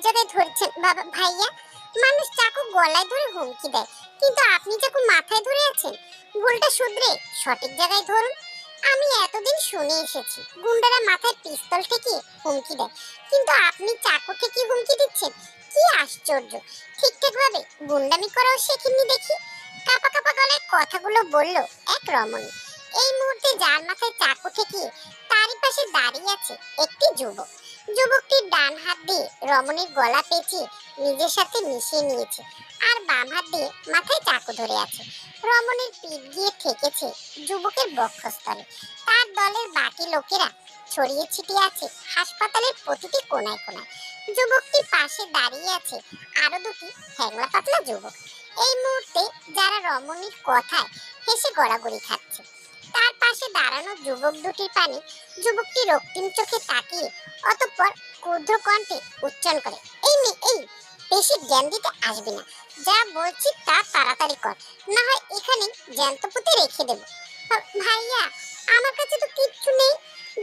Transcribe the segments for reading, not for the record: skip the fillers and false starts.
জায়গায় ধরেছেন বাবা ভাইয়া। মানুষ চাকু গলায় ধরে হুমকি দেয়, কিন্তু আপনি চাকু মাথায় ধরে আছেন। ভুলটা শুধরে সঠিক জায়গায় ধরুন। আমি এতদিন শুনে এসেছি গুন্ডারা মাথায় পিস্তল ঠেকিয়ে হুমকি দেয়, কিন্তু আপনি চাকু ঠেকিয়ে হুমকি দিচ্ছেন। কি আশ্চর্য! ঠিকঠাক ভাবে গুন্ডামি করাও শেখেননি দেখি। কাপা কাপা গলায় কথাগুলো বলল এক রমণী। এই মুহূর্তে যার মাথায় চাকু ঠেকিয়ে তারই পাশে দাঁড়িয়ে আছে একটি যুবক। যুবকটির ডান হাত দিয়ে রমণীর গলা পেঁচিয়ে নিজের সাথে মিশিয়ে নিয়েছে, আর বাম হাত দিয়ে মাথায় চাকু ধরে আছে। রমণীর পিঠ গিয়ে ঠেকেছে যুবকের বক্ষস্থলে। তার দলের বাকি লোকেরা ছড়িয়ে ছিটিয়ে আছে হাসপাতালের প্রতিটি কোনায় কোনায়। যুবকটির পাশে দাঁড়িয়ে আছে আরো দুটি হ্যাংলা পাতলা যুবক। এই মুহূর্তে যারা রমণীর কথায় হেসে গড়াগড়ি খাচ্ছে। তার পাশে দাঁড়ানো যুবক দুটির পানে যুবকটি রক্তিম চোখে তাকিয়ে অতঃপর ক্রুদ্ধ কণ্ঠে উচ্চারণ করে, এই মেয়ে এই, বেশি জ্ঞান দিতে আসবি না। যা বলছি তা তাড়াতাড়ি কর, না হয় এখানে জ্যান্ত পুঁতে রেখে দেব। ভাইয়া, আমার কাছে তো কিচ্ছু নেই।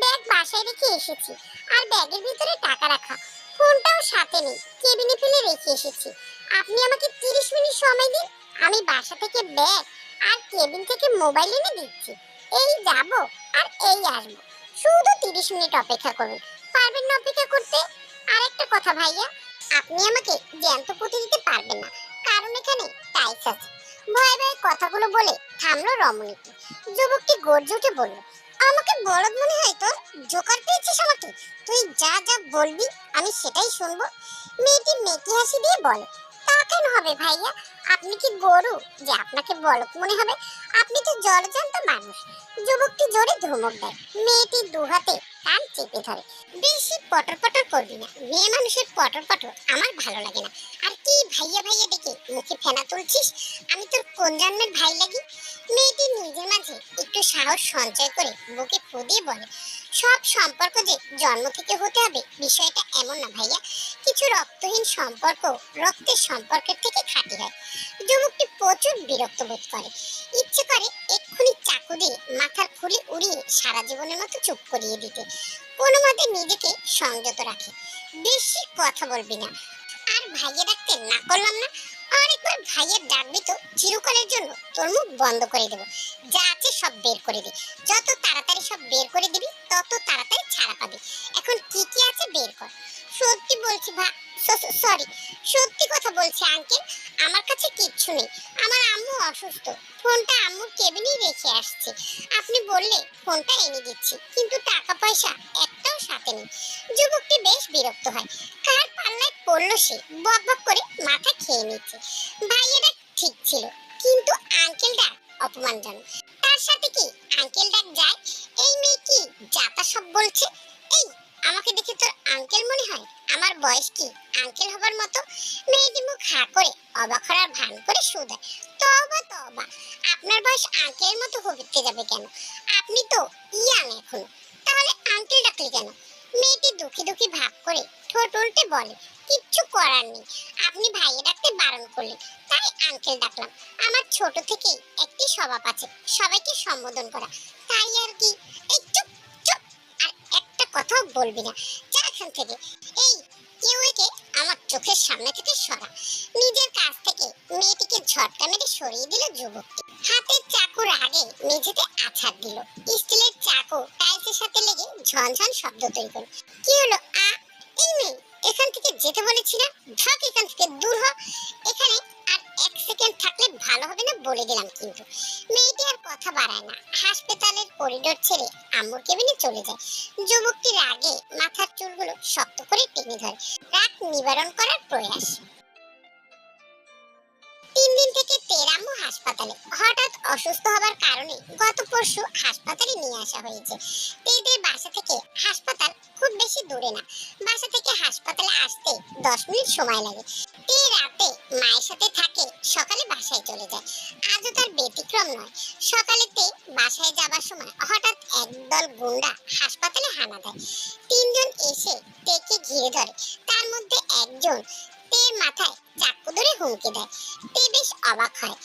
ব্যাগ বাসায় রেখে এসেছি, আর ব্যাগের ভিতরে টাকা রাখা, ফোনটাও সাথে নেই, কেবিনে ফেলে রেখে এসেছি। আপনি আমাকে 30 মিনিট সময় দিন, আমি বাসা থেকে ব্যাগ আর কেবিন থেকে মোবাইল এনে দিচ্ছি। এই যাব আর এই আসবো, শুধু 30 মিনিট অপেক্ষা করুন। পারবেন না অপেক্ষা করতে? আরেকটা কথা ভাইয়া, আপনি আমাকে জ্যান্ত পুঁতে দিতে পারবেন না, কারণ এখানে টাইলস আছে। ভয়ে ভয়ে কথাগুলো বলে থামলো রমণীটি। যুবকটি গর্জে উঠে বলল, আমাকে বলদ মনে হয় তোর? জোকার পেয়েছিস আমাকে? তুই যা যা বলবি আমি সেটাই শুনবো। মেয়েটি মেকি হাসি দিয়ে বলে, তা কেন হবে ভাইয়া? আপনি কি গরু যে আপনাকে বলদ মনে হবে? আপনি তো জলজান্ত মানুষ। যুবকটি জোরে ধমক দেয়। মেয়েটি দু হাতে কান চেপে ধরে। বেশি পটর পটর করবি না, মেয়ে মানুষের পটর পটর আমার ভালো লাগে না। আর কি ভাইয়া ভাইয়া ডেকে মুখে ফেনা তুলছিস? আমি তোর কোন জন্মের ভাই লাগি? মেয়েটি নিজের মাঝে একটু সাহস সঞ্চয় করে বুকে ফু দিয়ে বলে, সব সম্পর্ক যে জন্ম থেকে হতে হবে বিষয়টা এমন না ভাইয়া। কিছু রক্তহীন সম্পর্ক রক্তের সম্পর্কের থেকে খাঁটি হয়। যুবকটি প্রচুর বিরক্ত বোধ করে, ইচ্ছে করে এক্ষুনি চাকু দিয়ে মাথার খুলি উড়িয়ে সারা জীবনের মতো চুপ করিয়ে দিতে। কোনো মতে নিজেকে সংযত রাখে। বেশি কথা বলবি না। আর ভাইয়া ডাকতে না করলাম না, আরেকবার ভাইয়ের ডাকবি তো চিরকালের জন্য তোর মুখ বন্ধ করে দেব। যা আছে সব বের করে দে। যত তাড়াতাড়ি সব বের করে দিবি তত তাড়াতাড়ি ছাড়া পাবি। এখন কি কি আছে বের কর। সত্যি বলছি সরি, সত্যি কথা বলছি আঙ্কেল, আমার কাছে কিচ্ছু নেই। আমার আম্মু অসুস্থ, ফোনটা আম্মুর কেবিনেই রেখে আসছি। আপনি বললে ফোনটা এনে দিচ্ছি, কিন্তু টাকা পয়সা একটাও সাথে নেই। যুবকটি বেশ বিরক্ত হয়। কার পাল্লায় পড়লো সে? বক বক করে মাথা খেয়ে নিচ্ছে। ভাইয়েরা ঠিক ছিল, কিন্তু আঙ্কেল ডাক অপমানজনক। তার সাথে কি আঙ্কেল ডাক যায়? এই মেয়ে কি যাতা সব বলছে? এই, আমাকে দেখে তোর আঙ্কেল মনে হয়? আমার বয়স কি আঙ্কেল হবার মতো? মেয়েটি মুখ হা করে অবাক হওয়ার ভান করে শুধায়, তবা তবা, আপনার বয়স আঙ্কেলের মতো হতে যাবে কেন? আপনি তো ইয়াং এখনো, তাহলে আঙ্কেল ডাকলি কেন? মেয়েটি দুঃখী দুঃখী ভাব করে ঠোঁট উল্টে বলে, কিচ্ছু করার নেই, আপনি ভাইয়ে ডাকতে বারণ করলেন তাই আঙ্কেল ডাকলাম। আমার ছোট থেকেই একটি স্বভাব আছে, সবাইকে সম্বোধন করা, তাই আর কি। এই চুপ চুপ, আর একটা কথাও বলবি না, যা এখান থেকে। এই, কেউ একে আমার চোখের সামনে থেকে সরা। নিজের কাছ থেকে মেয়েটিকে ঝটকা মেরে সরিয়ে দিল যুবকটি। হাতের চাকুর আগে মেঝেতে আছাড় দিল। স্টিলের চাকু টাইলসের সাথে লেগে ঝনঝন শব্দ তৈরি করল। কি হলো? এই মেয়ে, এখান থেকে যেতে বলেছি না? ভাগ এখান থেকে, দূর হ। এখানে আর এক সেকেন্ড থাকলে ভালো হবে না বলে দিলাম কিন্তু। মেয়েটি আর কথা বাড়ায় না, হাসপাতালের করিডোর ছেড়ে আম্মুর কেবিনে চলে যায়। যুবকটি রাগে মাথার চুলগুলো শক্ত করে টেনে ধরে, রাগ নিবারণ করার প্রয়াস। 3 দিন থেকে তেরাম্মু হাসপাতালে। হঠাৎ অসুস্থ হবার কারণে গত পরশু হাসপাতালে নিয়ে আসা হয়েছে। তেদের বাসা থেকে হাসপাতাল খুব বেশি দূরে না, বাসা থেকে হাসপাতালে আসতে 10 মিনিট সময় লাগে। তে রাতে মায়ের সাথে থাকে, সকালে বাসায় চলে যায়। আজও তার ব্যতিক্রম নয়। সকালে তে বাসায় যাবার সময় হঠাৎ একদল গুন্ডা হাসপাতালে হানা দেয়। 3 জন এসে তেকে ঘিরে ধরে, তার মধ্যে একজন তের মাথায় চাকু ধরে হুমকি দেয়। তে বেশ অবাক হয়,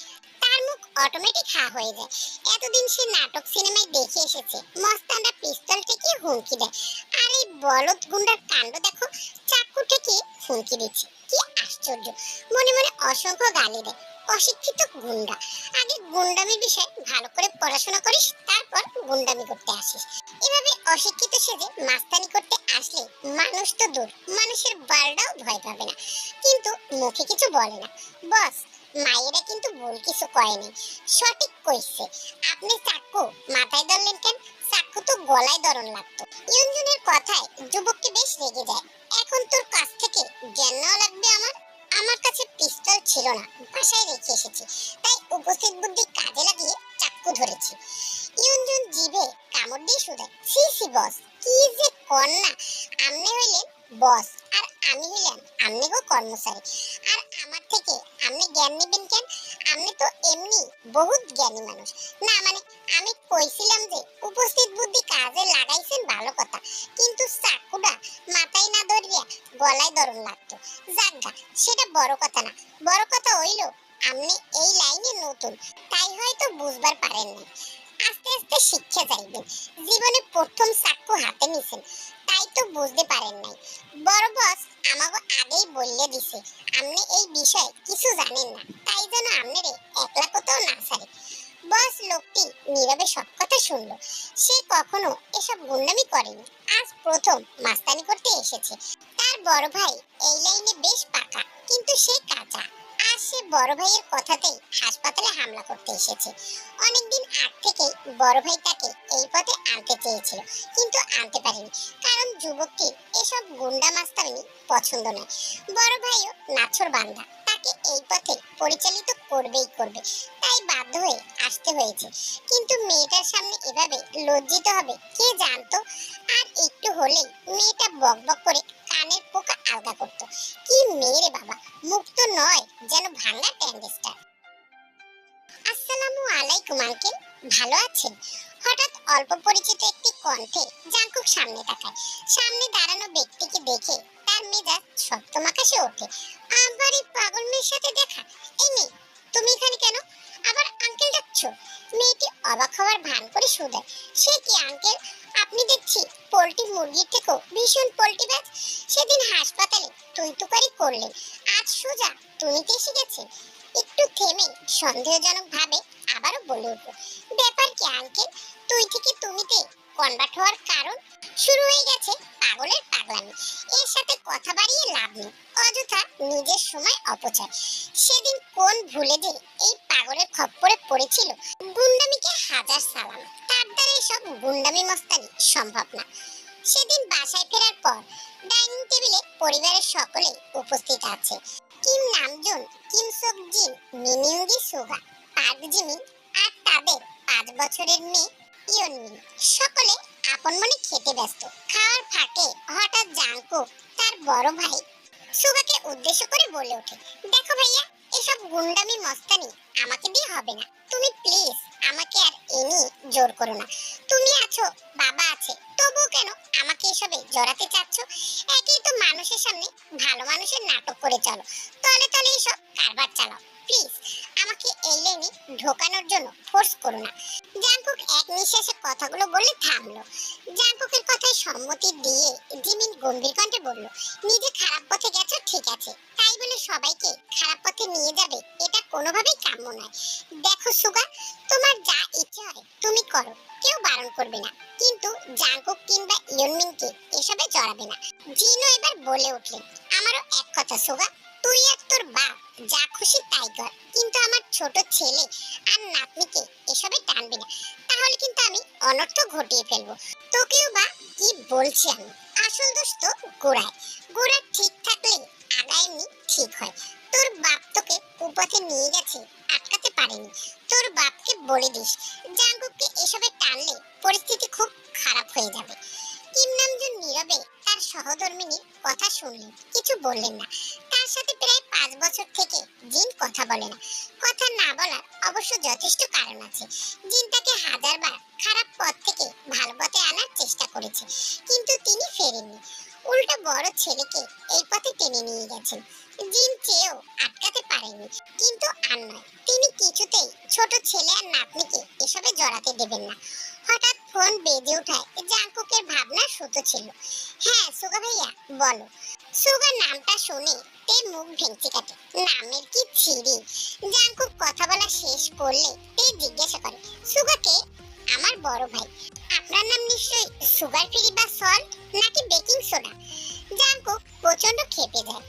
তার মুখ অটোমেটিক হা হয়ে যায়। এতদিন সে নাটক সিনেমায় দেখে এসেছে মস্তানরা পিস্তল ঠেকিয়ে হুমকি দেয়, আর এই বলদ গুন্ডার কাণ্ড দেখো, চাকু ঠেকিয়ে হুমকি দিচ্ছে। কি আশ্চর্য! মনে মনে অসংখ্য গালি দেয়। অশিক্ষিত গুন্ডা! আগে গুন্ডামির বিষয়ে ভালো করে পড়াশোনা করিস, তারপর গুন্ডামি করতে আসিস। এভাবে অশিক্ষিত সেজে মাস্তানি করতে আসলে মানুষ তো দূর, মানুষের বালটাও ভয় পাবে না। কিন্তু মুখে কিছু বলে না। বস, মায়েরা কিন্তু ভুল কিছু কয়নি, সঠিক কইছে। আপনি চাকু মাথায় ধরলেন কেন? চাকু তো গলায় ধরন লাগতো। ইউনজুনের কথায় যুবকটি বেশ রেগে যায়। এখন তোর কাছ থেকে জ্ঞান নেওয়া লাগবে আমার। আমার কাছে পিস্তল ছিল না, বাসায় রেখে এসেছি, তাই উপস্থিত বুদ্ধি কাজে লাগিয়ে চাকু ধরেছি। ইউনজুন জিভে কামড় দিয়ে শুধায়, সি সি বস, কি যে কন্যা! আমনে হইলেন বস, আর আমি হইলাম আমনে গো কর্মচারী। আর আমার থেকে আমনে জ্ঞান নেবেন কেন? আমনে তো এমনি বহুত জ্ঞানী মানুষ। না মানে, আমি কইছিলাম যে উপস্থিত বুদ্ধি কাজে লাগাইছেন ভালো কথা, কিন্তু চাকুটা মাথায় না ধরিয়া গলায় ধরন লাগতো। যাজ্ঞা, সেটা বড় কথা না। বড় কথা হইল আপনি এই লাইনে নতুন, তাই হয়তো বুঝবার পারেন না। আস্তে আস্তে শিক্ষা যাইবেন। জীবনে প্রথম চাকু হাতে নিছেন, তাই তো বুঝতে পারেন নাই। বড় বস আমাকে আগেই বললে দিছে আপনি এই বিষয়ে কিছু জানেন না, তাই যেন আপনারে একলা কোথাও না ছাড়ে। বস লোকটি নীরবে সব কথা শুনলো। সে কখনো এসব গুন্ডামি করেনি, আজ প্রথম মাস্তানি করতে এসেছে। তার বড় ভাই এই লাইনে বেশ পাকা, কিন্তু সে কাঁচা। আজ সে বড় ভাইয়ের কথাতেই হাসপাতালে হামলা করতে এসেছে। অনেকদিন আগ থেকে বড় ভাই তাকে এই পথে আনতে চেয়েছিল, কিন্তু আনতে পারেনি, কারণ যুবকটি এসব গুন্ডা মাস্তানি পছন্দ নয়। বড় ভাইও নাছোড় বান্দা, তাকে এই পথে পরিচালিত করবেই করবে, তাই বাধ্য হয়ে আসতে হয়েছে। কিন্তু মেয়েটার সামনে এভাবে লজ্জিত হবে কে জানতো? আর একটু হলেই মেয়েটা বকবক করে কানের পোকা আলগা করতো। কি মেয়ে রে বাবা, মুখ তো নয় যেন ভাঙা ট্যান্ডেস্টার। আসসালামু আলাইকুম আঙ্কেল, ভালো আছেন? হঠাৎ অল্প পরিচিত একটি কণ্ঠে জাঙ্কুক সামনে তাকায়। সামনে দাঁড়ানো ব্যক্তিকে দেখে তার মেজাজ সপ্তম আকাশে ওঠে। আবার এই পাগল মেয়ের সাথে দেখা! এই মেয়ে, তুমি এখানে কেন? আবার আঙ্কেল ডাকছো? মেয়েটি অবাক হওয়ার ভান করে শুধায়, সে কি আঙ্কেল, আপনি দেখছি পোল্ট্রি মুরগির থেকেও ভীষণ পোল্ট্রিবাজ। সেদিন হাসপাতালে তুই তুকারি করলেন, আজ সোজা তুমিতে এসে গেছে। একটু থেমে সন্দেহজনক ভাবে আবারও বলে উঠল, ব্যাপার কি আঙ্কেল? তুই থেকে তুমিতে কনভার্ট হওয়ার কারণ? শুরু হয়ে গেছে পাগলের পাগলামি। এর সাথে কথা বাড়িয়ে লাভ নেই, অযথা নিজের সময় অপচয়। সেদিন কোন ভুলে যে এই পাগলের খপ্পরে পড়েছিল। গুন্ডামিকে হাজার সালাম, তার দ্বারা এসব গুন্ডামি মস্তানি সম্ভব না। সেদিন বাসায় ফেরার পর ডাইনিং টেবিলে পরিবারের সকলে উপস্থিত আছে। কিম নামজুন, কিম sok জিন, মিনিউঙ্গি সুগা, পার্ক জিমিন আর তাদের 5 বছরের মেয়ে ইয়নমিন। সকলে আপন মনে খেতে ব্যস্ত। খাওয়ার ফাঁকে হঠাৎ জাংকুক তার বড় ভাই সুগাকে উদ্দেশ্য করে বলে ওঠে, দেখো ভাইয়া, এসব গুন্ডামি মস্তানি আমাকে দিয়ে হবে না। তুমি প্লিজ আমাকে আর এনি জোর করো না। তুমি আছো, বাবা আছে, তবুও কেন আমাকে এসবে জড়াতে চাচ্ছ? একই তো মানুষের সামনে ভালো মানুষের নাটক করে চলো, তলে তলে এসব কারবার চালাও। প্লিজ আমাকে এই লাইনে ঢোকানোর জন্য ফোর্স করো না। জাংকুক এক নিঃশ্বাসে কথাগুলো বলে থামলো। জাংকুকের কথায় সম্মতি দিয়ে জিমিন গম্ভীর কণ্ঠে বলল, নিজে খারাপ পথে গেছো ঠিক আছে, তাই বলে সবাইকে খারাপ পথে নিয়ে যাবে এটা কোনোভাবেই কাম্য নয়। দেখো সুগা, তোমার যা ইচ্ছে হয় তুমি করো, কেউ বারণ করবে না, কিন্তু জাংকুক কিংবা ইয়নমিনকে এসবে জড়াবে না। জিনও এবার বলে উঠলেন, আমারও এক কথা সুগা, তুই আর তোর বাপ যা খুশি তাই কর, কিন্তু আমার ছোট ছেলে আর নাতনিকে এসবে টানবি না, তাহলে কিন্তু আমি অনর্থ ঘটিয়ে ফেলবো। তোকেও বা কি বলছি আমি, আসল দোষ তো গোড়ায়। গোড়া ঠিক থাকলে আগা এমনি ঠিক হয়। তোর বাপ তোকে কুপথে নিয়ে গেছে, আটকাতে পারেনি। তোর বাপকে বলে দিস জাঙ্কুককে এসবে টানলে পরিস্থিতি খুব খারাপ হয়ে যাবে। কিম নামজুন নীরবে তার সহধর্মিনীর কথা শুনলেন, কিছু বললেন না। তার সাথে প্রায় 5 বছর থেকে জিন কথা বলে না। কথা না বলার অবশ্য যথেষ্ট কারণ আছে। জিন তাকে হাজারবার খারাপ পথ থেকে ভালো পথে আনার চেষ্টা করেছে, কিন্তু তিনি ফেরেননি। উল্টো বড় ছেলেকে এই পথে টেনে নিয়ে গেছেন। জিন চেয়েও আটকাতে পারেননি, কিন্তু আর নয়, তিনি কিছুতেই ছোট ছেলে আর নাতনিকে এসবে জড়াতে দেবেন না। হঠাৎ ফোন বেজে ওঠায় জাংকুকের ভাবনা সুতো ছিল। হ্যাঁ সুগা ভাইয়া, বলো। সুগার নামটা শুনে তে মুখ ভেঙচি কাটে। নামের কি ছিরি। জাংকুক কথা বলা শেষ করলে তে জিজ্ঞাসা করে, সুগাকে? আমার বড় ভাই। আপনার নাম নিশ্চয়ই সুগার ফ্রি বা সল্ট নাকি বেকিং সোডা? জাংকুক প্রচন্ড ক্ষেপে যায়।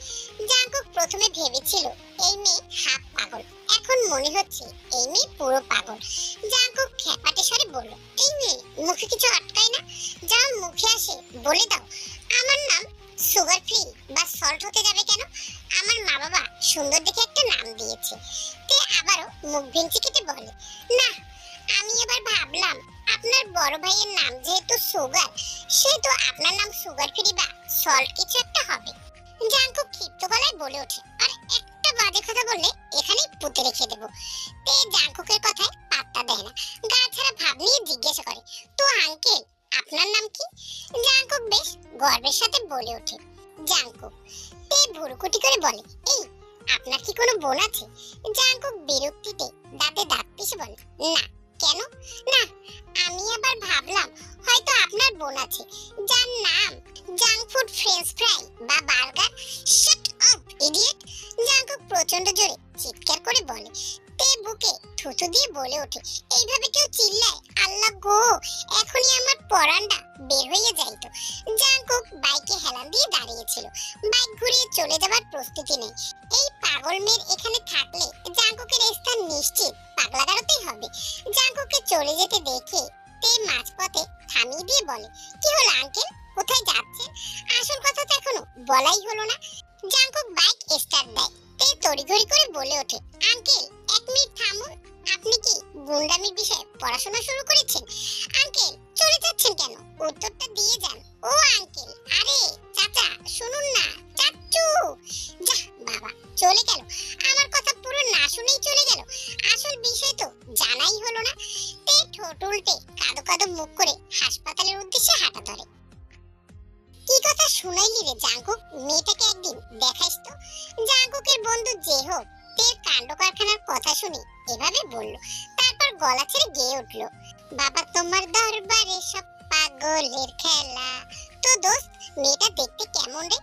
জাংকুক প্রথমে ভেবেছিল এই মেয়ে হাফ পাগল, এখন মনে হচ্ছে এই মেয়ে পুরো পাগল। জাংকুক খেপাটে স্বরে বলল, এই মেয়ে মুখে কিছু আটকায় না, যা মুখে আসে বলে দাও। আমার নাম সুগার ফ্রি বা সল্ট হতে যাবে কেন? আমার মা বাবা সুন্দর দেখে একটা নাম দিয়েছে। তে আবারও মুখ ভেঙচি কেটে বলে, না, আমি এবার ভাবলাম আপনার বড় ভাইয়ের নাম যেহেতু সুগার, সেহেতু আপনার নাম সুগার ফ্রি বা সল্ট কিছু একটা হবে। জাংকুক ক্ষিপ্ত গলায় বলে ওঠে, আর একটা বাজে কথা বললে এখানেই পুঁতে রেখে দেবো। তে জাংকুকের কথায় পাত্তা দেয় না, গা ছাড়া ভাব নিয়ে জিজ্ঞাসা করে, তো আঙ্কেল আপনার নাম কি? জাংকুক বেশ গর্বের সাথে বলে ওঠে, জাংকুক। তে ভুরুকুটি করে বলে, এই আপনার কি কোনো বোন আছে? জাংকুক বিরক্তিতে দাঁতে দাঁত পিষে বলে, না। কেন না? আমি আবার ভাবলাম হয়তো আপনার বোন আছে যার নাম জাঙ্ক ফুড ফ্রেঞ্চ ফ্রাই বা burger. Shut up idiot! Jungkook প্রচন্ড জোরে চিৎকার করে বলে। তে বুকে থুথু দিয়ে বলে ওঠে, এইভাবে কেউ চিল্লায়? আল্লাহ গো, এখনই আমার পরানটা বের হয়ে যাইতো। জাংকুক বাইকে হেলান দিয়ে দাঁড়িয়েছিল, বাইক ঘুরিয়ে চলে যাবার প্রস্তুতি নেই। এই পাগল মেয়ের এখানে থাকলে জাংকুকের স্থান নিশ্চিত পাগলাগারোতেই হবে। জাংকুককে চলে যেতে দেখে তে মাঝপথে থামিয়ে দিয়ে বলে, কি হলো আঙ্কেল, কোথায় যাচ্ছেন? আসল কথা তো এখনো বলাই হলো না। জাংকুক বাইক স্টার্ট দেয়। তে তড়িঘড়ি করে বলে ওঠে, আঙ্কেল 1 মিনিট থামুন। আপনি কি গুন্ডামির বিষয়ে পড়াশোনা শুরু করেছেন? আঙ্কেল চলে যাচ্ছেন কেন? উত্তরটা দিয়ে যান। ও আঙ্কেল, আরে চাচা শুনুন না, চাচ্চু। যা বাবা, চলে গেল। আমার কথা পুরো না শুনেই চলে গেল। আসল বিষয় তো জানাই হলো না। তে ঠোঁট উল্টে কাদো কাদো মুখ করে হাসপাতালের উদ্দেশ্যে হাঁটা ধরে। কি কথা শুনাইলি রে জাংকুক, মেয়েটাকে একদিন দেখাইস তো। জাংকুকের বন্ধু যে হোক তের কাণ্ড কারখানার কথা শুনে এভাবে বলল, তারপর গলা ছেড়ে গেয়ে উঠল, বাবা তোমার দরবারে সব পাগলের খেলা। তো দোস্ত, মেয়েটা দেখতে কেমন রে?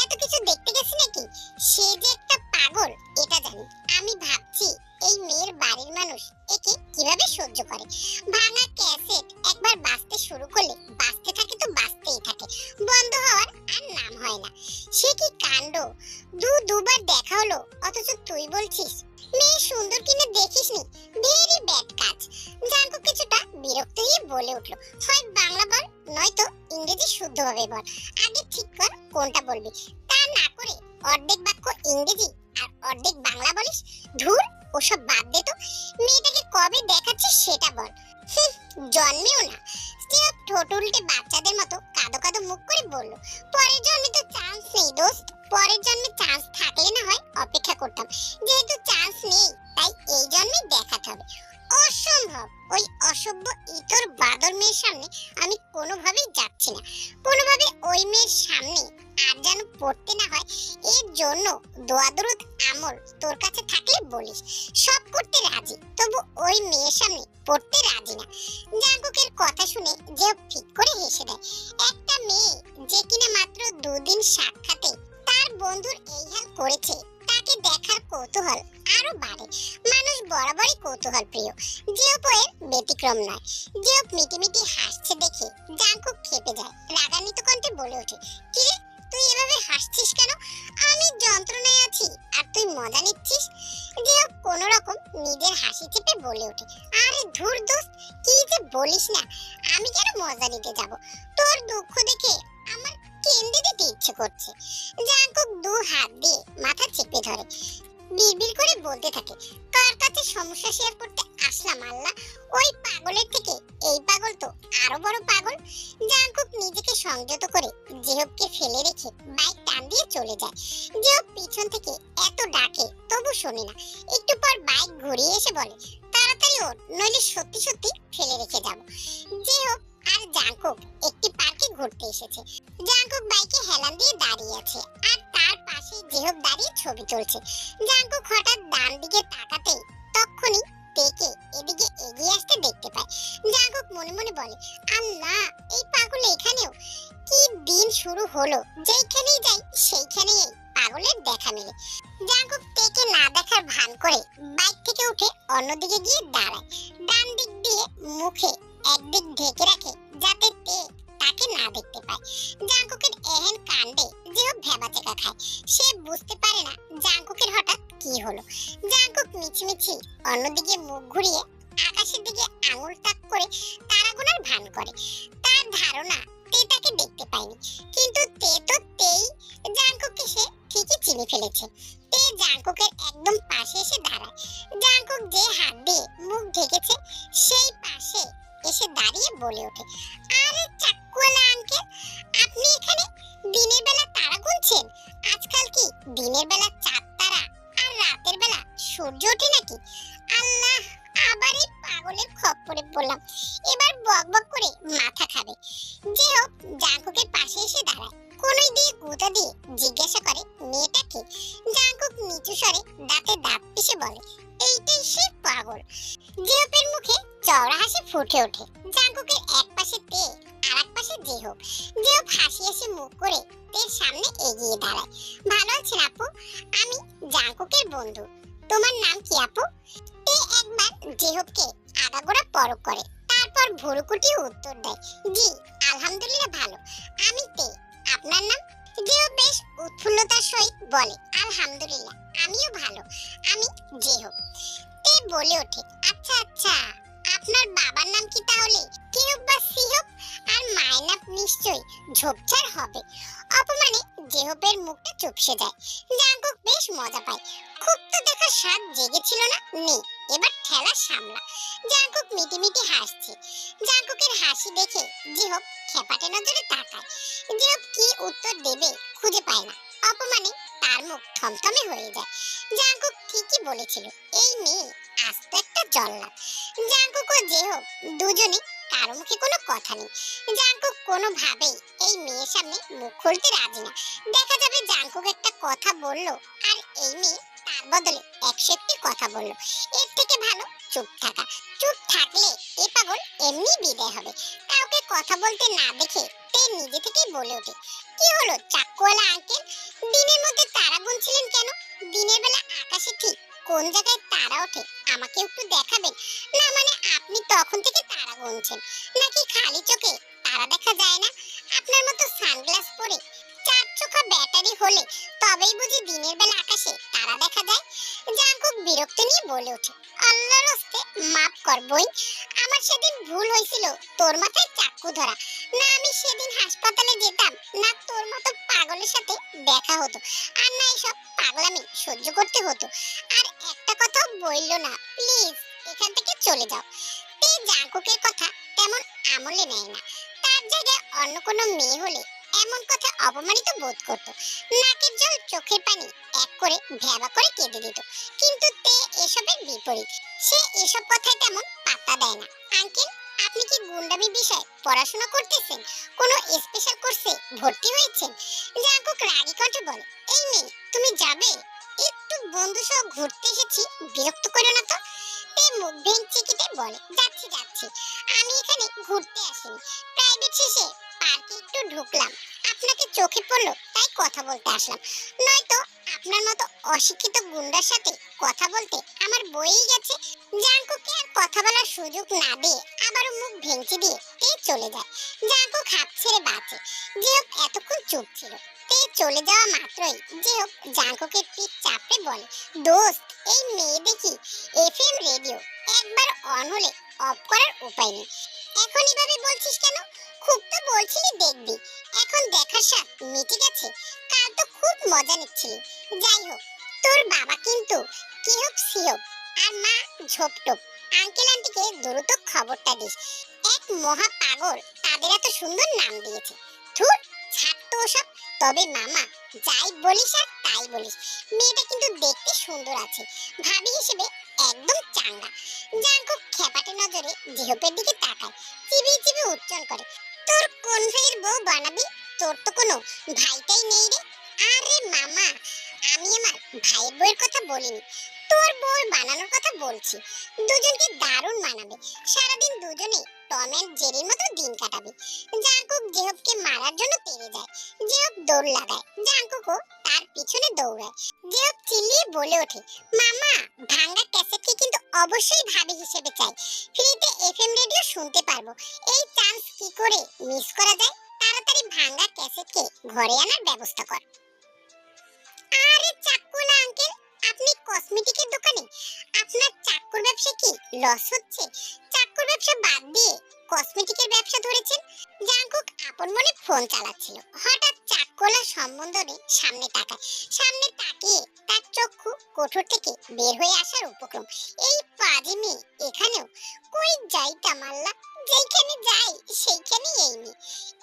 এত কিছু দেখতে গেছি নাকি? সে যে একটা পাগল এটা জানি। আমি ভাবছি এই মেয়ের বাড়ির মানুষ একে কিভাবে সহ্য করে। ভাঙা ক্যাসেট একবার বাজতে শুরু করলে বাজতে থাকে তো বাজতেই থাকে, বন্ধ হওয়ার আর নাম হয় না। সে কি কাণ্ড! দুবার দেখা হলো, অথচ তুই বলছিস মেয়ে সুন্দর কিনা দেখিসনি। ভেরি ব্যাড কাজ। জাংকুক কিছুটা বিরক্ত হয়ে বলে উঠল, হয় বাংলা বল, নয়তো ইংরেজি শুদ্ধভাবে বল। আগে ঠিক কর কোনটা বলবি। তা না করে অর্ধেক বাক্য ইংরেজি আর অর্ধেক বাংলা বলিস। ধুর, ওসব বাদ দে তো। মেয়েটাকে কবে দেখাচ্ছিস সেটা বল। জন্মেও না। স্টিও ঠোঁট উল্টে বাচ্চাদের মতো কাদো কাদো মুখ করে বলল, পরের জন্মে তো চান্স নেই দোস্ত। পরের জন্মে চান্স থাকলে না হয় অপেক্ষা করতাম, যেহেতু চান্স নেই তাই এই জন্মে দেখাতে হবে। অসম্ভব! ওই অসভ্য ইতর বাদর মেয়ের সামনে আমি কোনোভাবেই যাচ্ছি না। কোনোভাবে ওই মেয়ের সামনে আর যেন পড়তে না হয়, এর জন্য দোয়া দরুদ আমল তোর কাছে থাকলে বলিস। সব করতে রাজি, তবু ওই মেয়ের সামনে পড়তে রাজি না। জাংকুকের কথা শুনে যে ফিক করে হেসে দেয়। একটা মেয়ে যে কিনা মাত্র 2 দিন সাক্ষাতে তার বন্ধুর এই হাল করেছে, তাকে দেখার কৌতূহল আরো বাড়ে। মানুষ বরাবরই কৌতূহল প্রিয়, জিওপ এর ব্যতিক্রম নয়। জিওপ মিটিমিটি হাসছে দেখে জাংকুক খেপে যায়। রাগান্বিত কণ্ঠে বলে ওঠে, কি রে, তুই এভাবে হাসছিস কেন? আমি যন্ত্রণায় আছি আর তুই মজা নিচ্ছিস। জিওপ কোনো রকম নিজের হাসি চেপে বলে ওঠে, আরে ধুর দোস্ত, কি যে বলিস না। আমি কেন মজা নিতে যাব? তোর দুঃখ দেখে আমার কেঁদে দিতে ইচ্ছে করছে। জাংকুক 2 হাত দিয়ে মাথা চেপে ধরে, বিড়বিড় করে বলতে থাকে, কার কাছে সমস্যা শেয়ার করতে আসলাম আল্লাহ। ওই পাগলের থেকে এই পাগল তো আরো বড় পাগল। জাংকুক নিজেকে সংযত করে জেহবকে ফেলে রেখে বাইক টান দিয়ে চলে যায়। জেহব পিছন থেকে এত ডাকে তবু শোনে না। একটু পর বাইক ঘুরিয়ে এসে বলে, তাড়াতাড়ি ওঠ, নইলে সত্যি সত্যি ফেলে রেখে যাব। জেহব আর জাংকুক একটি পার্কে ঘুরতে এসেছে। জাংকুক বাইকে হেলান দিয়ে দাঁড়িয়ে আছে আর তার পাশে জেহব দাঁড়িয়ে ছবি তুলছে। জাংকুক হঠাৎ ডান দিকে তাকাতেই তখনই তেকে এদিকে এগিয়ে আসতে দেখতে পায়। জাঙ্কুক মনে মনে বলে, আল্লাহ, এই পাগল এখানেও! কি দিন শুরু হলো, যেখানেই যাই সেইখানেই এই পাগলের দেখা মেলে। জাঙ্কুক তেকে না দেখার ভান করে বাইক থেকে উঠে অন্যদিকে গিয়ে দাঁড়ায়। ডান দিক দিয়ে মুখে একদিক ঢেকে রাখে যাতে তে তাকে না দেখতে পায়। জাঙ্কুকের এহেন কাণ্ডে যেও ভ্যাবাচেকা খায়। সে বুঝতে পারে না জাঙ্কুকের হঠাৎ কি হলো। জাঙ্কুক মিছিমিছি অন্যদিকে মুখ ঘুরিয়ে আকাশের দিকে আঙুল তাক করে তারা গোনার ভান করে। তার ধারণা তে তাকে দেখতে পায়নি, কিন্তু তে তো তেই। জাঙ্কুককে সে ঠিকই চিনে ফেলেছে। তে জাঙ্কুকের একদম পাশে এসে দাঁড়ায়। জাঙ্কুক যে হাত দিয়ে মুখ ঢেকেছে সেই পাশে এসে দাঁড়িয়ে বলে ওঠে, আরে চাকুয়ালা আঙ্কেল, আপনি এখানে দিনের বেলা তারা গুনছেন? আজকাল কি দিনের বেলা চাঁদ তারা আর রাতের বেলা সূর্য ওঠে নাকি? আল্লাহ, আবার এই পাগলের খপ্পরে পড়লাম। এবার বকবক করে মাথা খাবে। যে হোক, জাঙ্কুকের পাশে এসে দাঁড়ায়। কোনই দিয়ে গুঁতা দিয়ে জিজ্ঞাসা করে, মেয়েটাকে? জাঙ্কুক নিচু স্বরে দাঁতে দাঁত পিষে বলে, এইটাই সে পাগল। জেহপের মুখে চওড়া হাসি ফুটে ওঠে। জাঙ্কুকের এক পাশে তে আর এক পাশে জেহপ। জেহপ হাসি হাসি মুখ করে তের সামনে এগিয়ে দাঁড়ায়। ভালো আছেন আপু? আমি জাঙ্কুকের বন্ধু। তোমার নাম কি আপু? তে একবার জেহপকে আগাগোড়া পরখ করে, তারপর ভুরুকুটি উত্তর দেয়, জি আলহামদুলিল্লাহ ভালো। আমি তে, আপনার নাম? জেহপ বেশ উৎফুল্লতার সহিত বলে, আলহামদুলিল্লাহ আমিও ভালো। আমি জেহপ। তে বলে ওঠে, আচ্ছা আচ্ছা, আপনার বাবার নাম কি তাহলে? কেহপ বা সিহপ? আর মায়ের নাম নিশ্চয়ই ঝোপঝাড় হবে। অপমানে জেহপের মুখটা চুপসে যায়। জাঙ্কুক বেশ মজা পায়। খুব তো দেখার স্বাদ জেগেছিল না? নে, এবার ঠেলা সামলা। জাঙ্কুক মিটিমিটি হাসছে। জাঙ্কুকের হাসি দেখে জেহপ খেপাটে নজরে তাকায়। জেহপ কি উত্তর দেবে খুঁজে পায় না। অপমানে তার মুখ থমথমে হয়ে যায়। জাঙ্কুক ঠিকই বলেছিল, এই মেয়ে আস্ত একটা জল্লাদ। জাঙ্কুক ও জেহপ দুজনে কারো মুখে কোনো কথা নেই। জাঙ্কুক কোনোভাবেই এই মেয়ের সামনে মুখ খুলতে রাজি না। দেখা যাবে জাঙ্কুক একটা কথা বললো আর এই মেয়ে তার বদলে 101টি কথা বললো। এর থেকে ভালো চুপ থাকা। চুপ থাকলে এ পাগল এমনি বিদায় হবে। কাউকে কথা বলতে না দেখে তে নিজে থেকেই বলে ওঠে, কি হলো চাকুয়ালা আঙ্কেল, দিনের মধ্যে তারা গুনছিলেন কেন? দিনের বেলা আকাশে ঠিক কোন জায়গায় তারা ওঠে আমাকে একটু দেখাবেন? না মানে আপনি তখন থেকে তারা গুনছেন নাকি খালি চোখে তারা দেখা যায় না? আপনার মতো সানগ্লাস পরে চার চোখা ব্যাটারি হলে তবেই বুঝি দিনের বেলা আকাশে তারা দেখা যায়? জাঙ্কুক বিরক্ত নিয়ে বলে ওঠে, আল্লাহর হস্তে মাফ কর বই, আমার সেদিন ভুল হয়েছিল তোর মাথায় চাকু ধরা। না আমি সেদিন হাসপাতালে যেতাম, না তোর মতো পাগলের সাথে দেখা হতো, আর না এসব পাগলামি সহ্য করতে হতো। আর একটা কথাও বললো না, প্লিজ এখান থেকে চলে যাও। তে জাঙ্কুকের কথা তেমন আমলে নেয় না। তার জায়গায় অন্য কোনো মেয়ে হলে এমন কথা অপমানিত বোধ করত। নাকের জল চোখের পানি এক করে ভ্যাবা করে কেঁদে দিত। কিন্তু তে এসবের বিপরীত। সে এসব কথায় তেমন পাত্তা দেয় না। আঙ্কেল, আপনি কি গুন্ডামি বিষয়ে পড়াশোনা করতেছেন? কোনো স্পেশাল কোর্সে ভর্তি হয়েছেন? জাঙ্কুক রাগী কণ্ঠে বলে, এই মেয়ে তুমি যাবে? একটু বন্ধু সহ ঘুরতে এসেছি, বিরক্ত করো না তো। তে মুখ ভেঙচি কেটে বলে, যাচ্ছি যাচ্ছি, আমি এখানে ঘুরতে আসিনি, প্রাইভেট শেষে পার্কে একটু ঢুকলাম, আপনাকে চোখে পড়লো তাই কথা বলতে আসলাম, নয়তো আপনার মতো অশিক্ষিত গুন্ডার সাথে কথা বলতে আমার বইই গেছে। জাঙ্কুককে আর কথা বলার সুযোগ না দিয়ে আবারও মুখ ভেঙচি দিয়ে তে চলে যায়। জাঙ্কুক হাঁপ ছেড়ে বাঁচে। জেহপ এতক্ষণ চুপ ছিল। তে চলে যাওয়া মাত্রই জেহপ জাঙ্কুকের পিঠ চাপড়ে বলে, দোস্ত, এই মেয়ে দেখি এফএম রেডিও একবার অন হলে অফ করার উপায় নেই। এখন এভাবে বলছিস কেন? খুব তো বলছিলি দেখবি, এখন দেখার স্বাদ মিটে গেছে। কাল তো খুব মজা নিচ্ছিলি। যাই হোক, তোর বাবা কিন্তু কেহপ সিহপ আর মা ঝোপটোপ। আঙ্কেল আন্টিকে দ্রুত খবরটা দিস। এক মহা পাগল তাদের এত সুন্দর নাম দিয়েছে। ধুর, ছাড় তো ওসব। তবে মামা, যাই বলিস আর তাই বলিস, মেয়েটা কিন্তু দেখতে সুন্দর আছে, ভাবি হিসেবে একদম চাঙ্গা। জাঙ্কুক খেপাটে নজরে জিহপের দিকে তাকায়, চিবিয়ে চিবিয়ে উচ্চারণ করে, তোর কোন ভাইয়ের বউ বানাবি? তোর তো কোনো ভাইটাই নেই রে। আরে মামা, আমি আমার ভাইয়ের বউয়ের কথা বলিনি, তোর বউর বানানোর কথা বলছি, দুজনকে দারুণ মানাবে। সারাদিন দুজনে টম এন্ড জেরির মতো দিন কাটাবে। জাঙ্কুক জেহবকে মারার জন্য তেড়ে যায়, জেহব দৌড় লাগায়, জাঙ্কুকও তার পিছনে দৌড়ায়। জেহব চিল্লিয়ে বলে ওঠে, মামা, ভাঙা ক্যাসেটকে কিন্তু অবশ্যই ভাবি হিসেবে চাই। ফ্রিতে এফএম রেডিও শুনতে পারবো। এই চান্স কি করে মিস করা যায়? তাড়াতাড়ি ভাঙা ক্যাসেটকে ঘরে আনার ব্যবস্থা কর। আরে চাক্কু না আঙ্কেল, আপনি কসমেটিকের দোকানে? আপনার চাক্কুর ব্যবসা কি লস হচ্ছে? চাক্কুর ব্যবসা বাদ দিয়ে কসমেটিকের ব্যবসা ধরেছেন? জাঙ্কুক আপন মনে ফোন চালাচ্ছিল। হঠাৎ চাক্কুলা সম্বন্ধে সামনে তাকায়। সামনে তাকিয়ে তার চক্ষু কোঠর থেকে বের হয়ে আসার উপক্রম। এই পাজি মেয়ে এখানেও! কই যাইতাম আল্লাহ, যেখানে যাই সেইখানেই এই মেয়ে।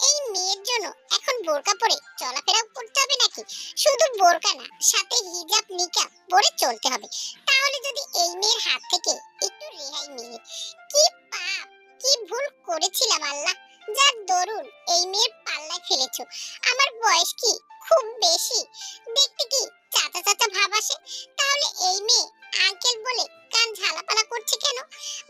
এই মেয়ের জন্য এখন বোরকা পরে চলাফেরা করতে হবে নাকি? শুধু বোরকা না, সাথে হিজাব নিকাব পরে চলতে হবে। তাহলে যদি এই মেয়ের হাত থেকে একটু রেহাই মিলে। কি পাপ, কি ভুল করেছিলাম আল্লাহ, যার দরুন এই মেয়ের পাল্লায় ফেলেছো। আমার বয়স কি খুব বেশি? দেখতে কি চাচা চাচা ভাব আসে? তাহলে এই মেয়ে আঙ্কেল বলে কান ঝালাপালা করছে কেন?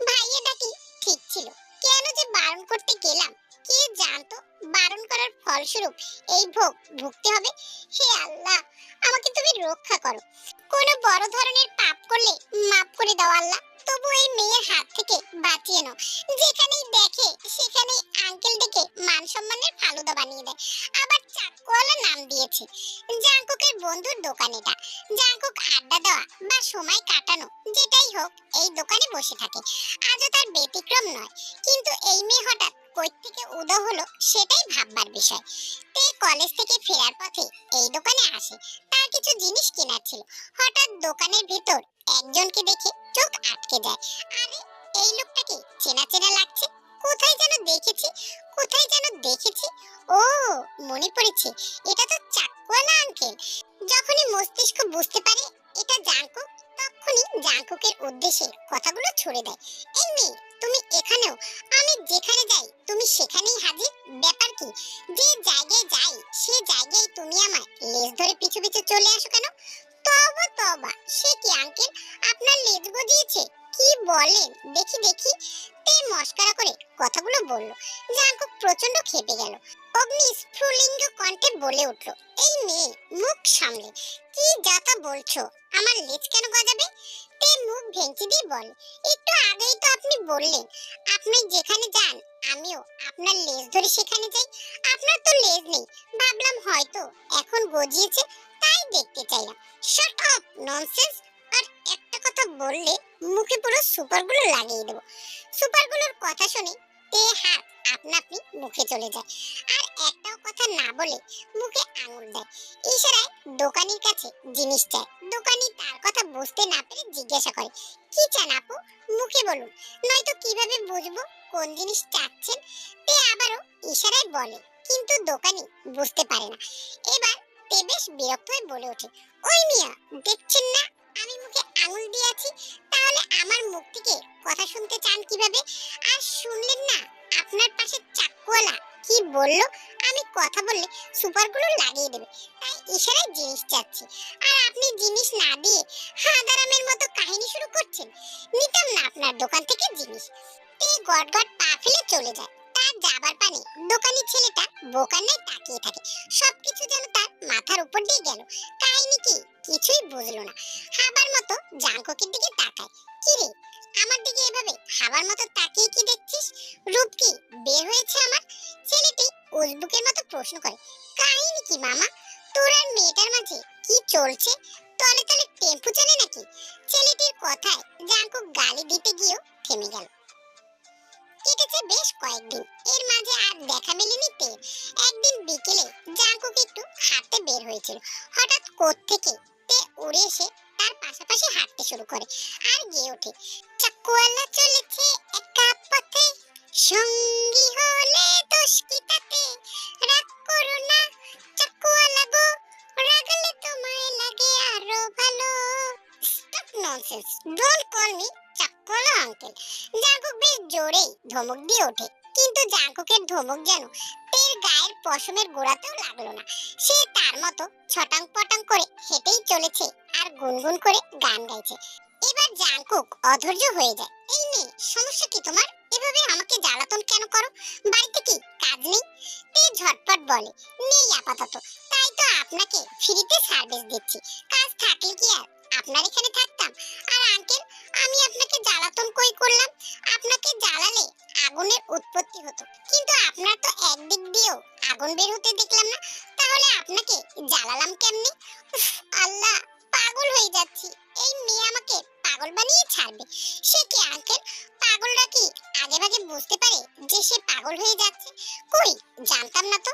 ভাইয়া ডাকি ঠিক ছিল, কেন যে বারণ করতে গেলাম? কে জানতো বারণ করার ফলস্বরূপ এই ভোগ ভুগতে হবে? হে আল্লাহ, আমাকে তুমি রক্ষা করো। কোনো বড় ধরনের পাপ করলে মাফ করে দাও আল্লাহ, তবু এই মেয়ের হাত থেকে বাঁচিয়ে নাও। যেখানেই দেখে সেখানেই আঙ্কেল ডেকে মান সম্মানের ফালুদা বানিয়ে দেয়, আবার চাকওয়ালা নাম দিয়েছে। জাঙ্কুকের বন্ধুর দোকান এটা। জাঙ্কুক আড্ডা দেওয়া বা সময় কাটানো যেটাই হোক এই দোকানে বসে থাকে। আজও তার ব্যতিক্রম নয়। কিন্তু এই মেয়ে হঠাৎ কই থেকে উদয় হলো সেটাই ভাববার বিষয়। তে কলেজ থেকে ফেরার পথে এই দোকানে আসে। তার কিছু জিনিস কেনার ছিল। হঠাৎ দোকানের ভিতর একজনকে দেখে চোখ আটকে যায়। আরে, এই লোকটাকে চেনা চেনা লাগছে, কোথায় যেন দেখেছি, কোথায় যেন দেখেছি। ও, মনে পড়েছে, এটা তো চাকওয়ালা আঙ্কেল। যখনই মস্তিষ্ক বুঝতে পারে এটা জাঙ্কুক, তখনই জাঙ্কুকের উদ্দেশ্যে কথাগুলো ছুড়ে দেয়। এই মেয়ে, তুমি এখানেও? আমি যেখানে যাই তুমি সেখানেই হাজির। ব্যাপার কি? যে জায়গায় যাই সে জায়গায় তুমি আমার লেজ ধরে পিছু পিছু চলে আসো কেন? তবা তবা, সে কি আঙ্কেল, আপনার লেজ গজিয়েছে? কি বলেন দেখি দেখি। তে মস্করা করে কথাগুলো বলল। জাঙ্কুক প্রচন্ড খেপে গেল। অগ্নি স্ফুলিঙ্গ কণ্ঠে বলে উঠল, এই মেয়ে, মুখ সামলে, কি যাতা বলছো? আমার লেজ কেন গজাবে? তে মুখ ভেঙচি দিয়ে বলে, একটু আগেই তো আপনি বললেন আপনি যেখানে যান আমিও আপনার লেজ ধরে সেখানে যাই। আপনার তো লেজ নেই, ভাবলাম হয়তো এখন গজিয়েছে, তাই দেখতে চাইলাম। Shut up, nonsense! আর একটা কথা বললে মুখে পুরো সুপারগুলো লাগিয়ে দেবো। সুপারগুলোর কথা শুনে তে হাত আপনা আপনি মুখে চলে যায়, আর একটাও কথা না বলে মুখে আঙুল দেয়। ইশারায় দোকানির কাছে জিনিস চায়। দোকানি তার কথা বুঝতে না পেরে জিজ্ঞাসা করে, কি চান আপু? মুখে বলুন, নয়তো কিভাবে বুঝবো কোন জিনিস চাচ্ছেন? তে আবারও ইশারায় বলে, কিন্তু দোকানি বুঝতে পারে না। এবার তে বেশ বিরক্ত হয়ে বলে ওঠে, ওই মিয়া, দেখছেন না আমি মুখে আঙুল দিয়ে আছি? তাহলে আমার মুখ থেকে কথা শুনতে চান কিভাবে? আর শুনলেন না আপনার পাশে চাকওয়ালা কি বলল? আমি কথা বললে সুপারগুলো লাগিয়ে দেবে, তাই ইশারায় জিনিস চাচ্ছি। আর আপনি জিনিস না দিয়ে হাদারামের মতো কাহিনী শুরু করছেন। নিতাম না আপনার দোকান থেকে জিনিস। তে গটগট পা ফেলে চলে যায়। তার যাবার পানে দোকানি ছেলেটা বোকার ন্যায় তাকিয়ে থাকে। সবকিছু যেন তার মাথার উপর দিয়ে গেল। কাহিনী কি কিছুই বুঝলো না। হাবার মতো জাঙ্কুকের দিকে তাকায়। কি রে, আমার দিকে এভাবে হাবার মতো তাকিয়ে কি দেখছিস? রূপ কি বের হয়েছে আমার? ছেলেটি উজবুকের মতো প্রশ্ন করে। কাহিনী কি মামা? তোর আর মেয়েটার মাঝে কি চলছে? তলে তলে টেম্পু চলে নাকি? ছেলেটির কথায় জাঙ্কুক গালি দিতে গিয়েও থেমে গেল। কেটেছে বেশ কয়েকদিন। এর মাঝে আর দেখা মেলেনি তে। একদিন বিকেলে জাঙ্কুক একটু হাঁটতে বের হয়েছিল। হঠাৎ কোত্থেকে তে উড়ে এসে তার পাশাপাশি হাঁটতে শুরু করে আর গেয়ে ওঠে, চাকওয়ালা চলেছে একা পথে, সঙ্গী হলে দোষ কি তাতে, রাগ করো না চাকওয়ালা গো, রাগলে তোমায় লাগে আরো ভালো। Stop nonsense, don't call me চাকওয়ালা আঙ্কেল। জাঙ্কুক বেশ জোরেই ধমক দিয়ে ওঠে, কিন্তু জাঙ্কুকের ধমক যেন তের গায়ের পশমের গোড়াতেও লাগলো না। সে তার মতো ছটাং পটাং করে হেঁটেই চলেছে আর গুনগুন করে গান গাইছে। এবার জাংকুক অধৈর্য হয়ে যায়। এই মেয়ে, সমস্যা কি তোমার? এভাবে আমাকে জ্বালাতন কেন করো? বাড়িতে কি কাজ নেই? তে ঝটপট বলে, নেই আপাতত, তাই তো আপনাকে ফ্রিতে সার্ভিস দিচ্ছি। কাজ থাকলে কি আর আপনার এখানে থাকতাম? আর আঙ্কেল, আমি আপনাকে জ্বালাতন কই করলাম? আপনাকে জ্বালালে আগুনের উৎপত্তি হতো, কিন্তু আপনার তো একদিক দিয়েও আগুন বের হতে দেখলাম না, তাহলে আপনাকে জ্বালালাম কেমনে? উফ, আল্লাহ, পাগল হয়ে যাচ্ছি। এই মেয়ে আমাকে পাগল বানিয়ে ছাড়বে। সে কি আঙ্কেল? পাগলরা কি আগে ভাগে বুঝতে পারে যে সে পাগল হয়ে যাচ্ছে? কই, জানতাম না তো।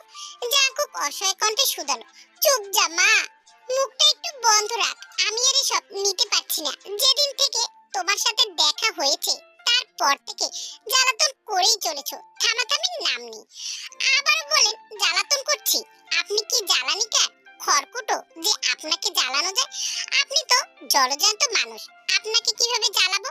জাঙ্কুক অসহায় কণ্ঠে শুধালো, চুপ যা মা, মুখটা একটু বন্ধ রাখ। আমি আর এসব নিতে পারছি না। যেদিন থেকে তোমার সাথে দেখা হয়েছে তারপর থেকে জ্বালাতন করেই চলেছো, থামাথামির নাম নেই। আবারও বলেন জ্বালাতন করছি? আপনি কি জ্বালানি কার, খড়কুটো যে আপনাকে জ্বালানো যায়? আপনি তো জলজান্ত মানুষ, আপনাকে কিভাবে জ্বালাবো?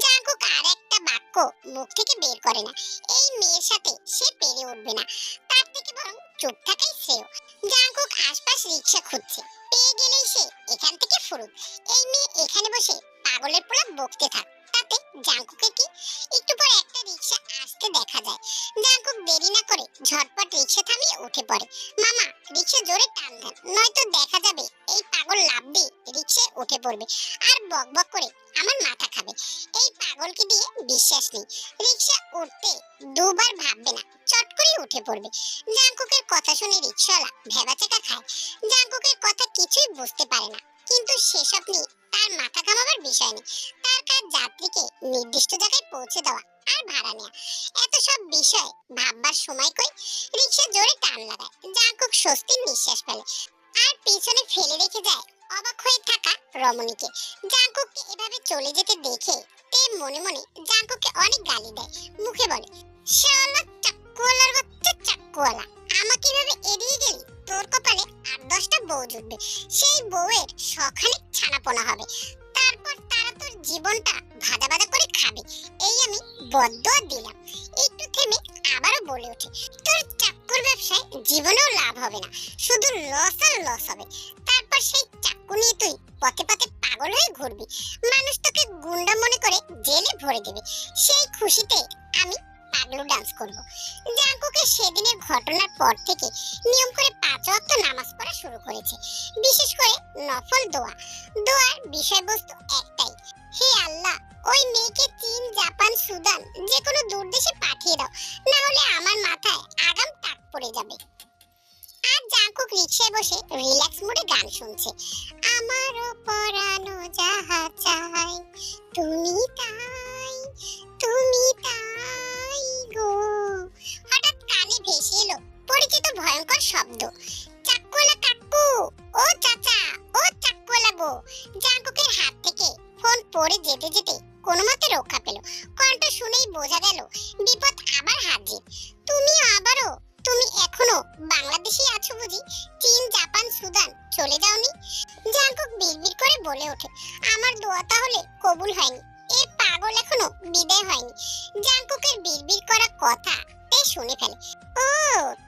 জাঙ্কুক আর একটা বাক্য মুখ থেকে বের করে না। এই মেয়ের সাথে সে পেরে উঠবে না, তার থেকে বরং চুপ থাকাই শ্রেয়। জাঙ্কুক আশপাশ রিক্সা খুঁজছে, পেয়ে গেলেই সে এখান থেকে ফুরুক। এই মেয়ে এখানে বসে পাগলের পোলা বকতে থাক, তাতে জাঙ্কুকে কি? একটু পর একটা রিক্সা আসতে দেখা যায়। জাঙ্কুক দেরি না করে ঝটপট রিক্সা থামিয়ে উঠে পড়ে। মামা, রিক্সা জোরে টান দেন, নয়তো দেখা যাবে এই পাগল লাফ দিয়ে রিক্সায় উঠে পড়বে আর বকবক করে আমার মাথা খাবে। এই পাগলকে দিয়ে বিশ্বাস নেই। রিক্সা উঠতে দুবার ভাববে না, চট করে উঠে পড়বে। জাঙ্কুকের কথা শুনে রিক্সাওয়ালা ভেবাচাকা খায়। জাঙ্কুকের কথা কিছুই বুঝতে পারে না, কিন্তু সেসব নিয়ে তার মাথা ঘামাবার বিষয় নেই। তার কাজ যাত্রীকে নির্দিষ্ট জায়গায় পৌঁছে দেওয়া আর ভাড়া নেওয়া। এত সব বিষয় ভাববার সময় কই? রিক্সা জোরে টান লাগায়। জাঙ্কুক স্বস্তির নিঃশ্বাস ফেলে আর পিছনে ফেলে রেখে যায় অবাক হয়ে থাকা রমণীকে। জাঙ্কুককে এভাবে চলে যেতে দেখে তে মনে মনে জাঙ্কুককে অনেক গালি দেয়। মুখে বলে, শালা চাক্কুওয়ালার বাচ্চা চাক্কুওয়ালা, আমাকে এভাবে এড়িয়ে গেলি, তোর কপালে ৮-১০টা বউ জুটবে। সেই বউয়ের সখানে ছানাপোনা হবে, তারপর তারা তোর জীবনটা ভাজা ভাজা করে খাবে। এই আমি বদ্দুয়া দিলাম। একটু থেমে আবারও বলে ওঠে, তোর চাক্কুর ব্যবসায় জীবনেও লাভ হবে না, শুধু লস আর লস হবে। তারপর সেই চাক্কু নিয়ে তুই পথে পথে পাগল হয়ে ঘুরবি। মানুষ তোকে গুন্ডা মনে করে জেলে ভরে দেবে। সেই খুশিতে আমি পাগলু ডান্স করব। জাঙ্কুকের সেদিনের ঘটনার পর থেকে নিয়ম করে ৫ ওয়াক্ত নামাজ পড়া শুরু করেছে, বিশেষ করে নফল দোয়া। দোয়ার বিষয়বস্তু একটাই, হে আল্লাহ, ওই মেয়েকে চীন, জাপান, সুদান যে কোনো দূর দেশে পাঠিয়ে দাও, না হলে আমার মাথায় আগাম টাক পড়ে যাবে। আর জাঙ্কুক রিকশায় বসে রিল্যাক্স মোডে গান শুনছে। আমারও পরানো যাহা চাই, তুমি তাই, তুমি তাই গো। হঠাৎ কানে ভেসে এলো পরিচিত ভয়ঙ্কর শব্দ, চাক্কুওয়ালা কাকু, ও চাচা, ও চাক্কুওয়ালা গো। জাঙ্কুকের হাত থেকে ফোন পড়ে যেতে যেতে কোনো মতে রক্ষা পেল। কণ্ঠ শুনেই বোঝা গেল বিপদ আবার হাজির। তুমি আবারও? তুমি এখনো বাংলাদেশে আছো বুঝি? চীন, জাপান, সুদান চলে যাওনি? জাঙ্কুক বিড়বিড় করে বলে ওঠে, আমার দোয়া তাহলে কবুল হয়নি, এ পাগল এখনো বিদায় হয়নি। জাঙ্কুকের বিড়বিড় করা কথা তে শুনে ফেলে। ও,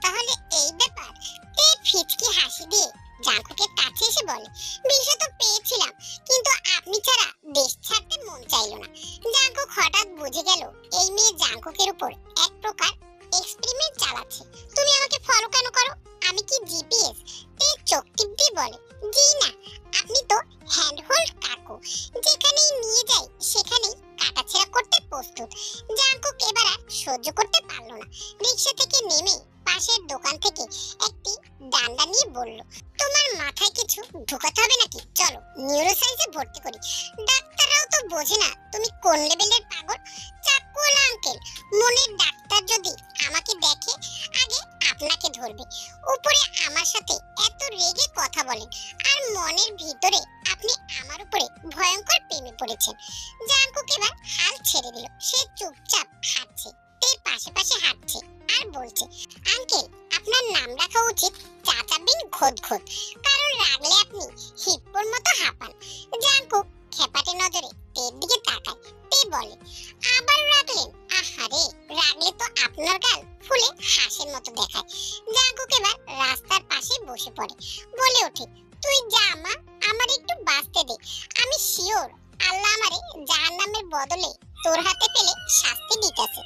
তাহলে এই ব্যাপার। তে ফিচকি হাসি দিয়ে জাঙ্কুকের কাছে এসে বলে, বিষয় তো পেয়েছিলাম, কিন্তু আপনি ছাড়া দেশ ছাড়তে মন চাইলো না। জাঙ্কুক হঠাৎ বুঝে গেল এই মেয়ে জাঙ্কুকের উপর এক প্রকার এক্সপেরিমেন্ট চালাচ্ছে। তুমি আমাকে ফলো কেন করো? আমি কি জিপিএস? তে চোখ টিপ দিয়ে বলে, জি না, আপনি তো হ্যান্ডহোল্ড কাকু, যেখানেই নিয়ে যাই সেখানেই কাটাছেঁড়া করতে প্রস্তুত। জাঙ্কুক এবার আর সহ্য করতে পারলো না। রিক্সা থেকে নেমে পাশের দোকান থেকে একটি ডান্ডা নিয়ে বলল, তোমার মাথায় কিছু ঢোকাতে হবে নাকি? চলো নিউরোসায়েন্সে ভর্তি করি। ডাক্তাররাও তো বোঝে না তুমি কোন লেভেলের পাগল। চাক্কুওয়ালা আঙ্কেল, মনের ডাক্তার যদি আমাকে দেখে আগে আপনাকে ধরবে। উপরে আমার সাথে এত রেগে কথা বলেন, আর মনের ভিতরে আপনি আমার উপরে ভয়ঙ্কর প্রেমে পড়েছেন। জাঙ্কুক এবার হাল ছেড়ে দিল। সে চুপচাপ হাঁটছে, তের পাশে পাশে হাঁটছে আর বলছে, আঙ্কেল, আপনার নাম রাখা উচিত চাচা বিন খোদ, কারণ রাগলে আপনি হিপ্পোর মতো হাঁপান। জাঙ্কুক খেপাটে নজরে তের দিকে তাকায়। তে বলে, আবার রাগলেন? আহারে, রাগলে তো আপনার গাল ফুলে হাঁসের মতো দেখায়। জাঙ্কুক এবার রাস্তার পাশে বসে পড়ে, বলে ওঠে, তুই যা মা, আমার একটু বাঁচতে দে। আমি শিওর আল্লাহ আমার বদলে তোর হাতে পেলে শাস্তি দিতেছে।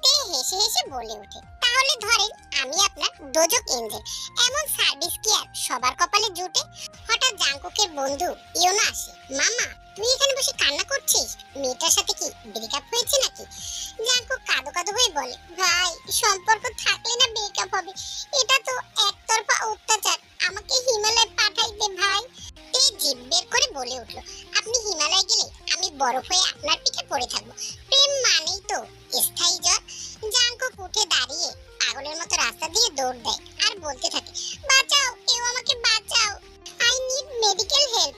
তে হেসে হেসে বলে ওঠে, তাহলে ধরেন আমি আপনার দোজক এঞ্জেল। এমন সার্ভিস কি আর সবার কপালে জুটে? হঠাৎ জাঙ্কুকের বন্ধু ইয়োনা আসে। মামা, তুই এখানে বসে কান্না করছিস? মেয়েটার সাথে কি ব্রেকআপ হয়েছে নাকি? জাঙ্কুক কাঁদো কাঁদো হয়ে বলে, ভাই, সম্পর্ক থাকলে না ব্রেকআপ হবে? এটা তো একতরফা অত্যাচার। আমাকে হিমালয় পাঠাই দে ভাই। তে জিভ বের করে বলে উঠলো, আপনি হিমালয় গেলে আমি বরফ হয়ে আপনার পিঠে পড়ে থাকবো। প্রেম মানেই তো স্থায়ী জ্বর। জাঙ্কুক উঠে দাঁড়িয়ে পাগলের মতো রাস্তা দিয়ে দৌড় দেয় আর বলতে থাকে, বাঁচাও, কেউ আমাকে বাঁচাও, I need medical help.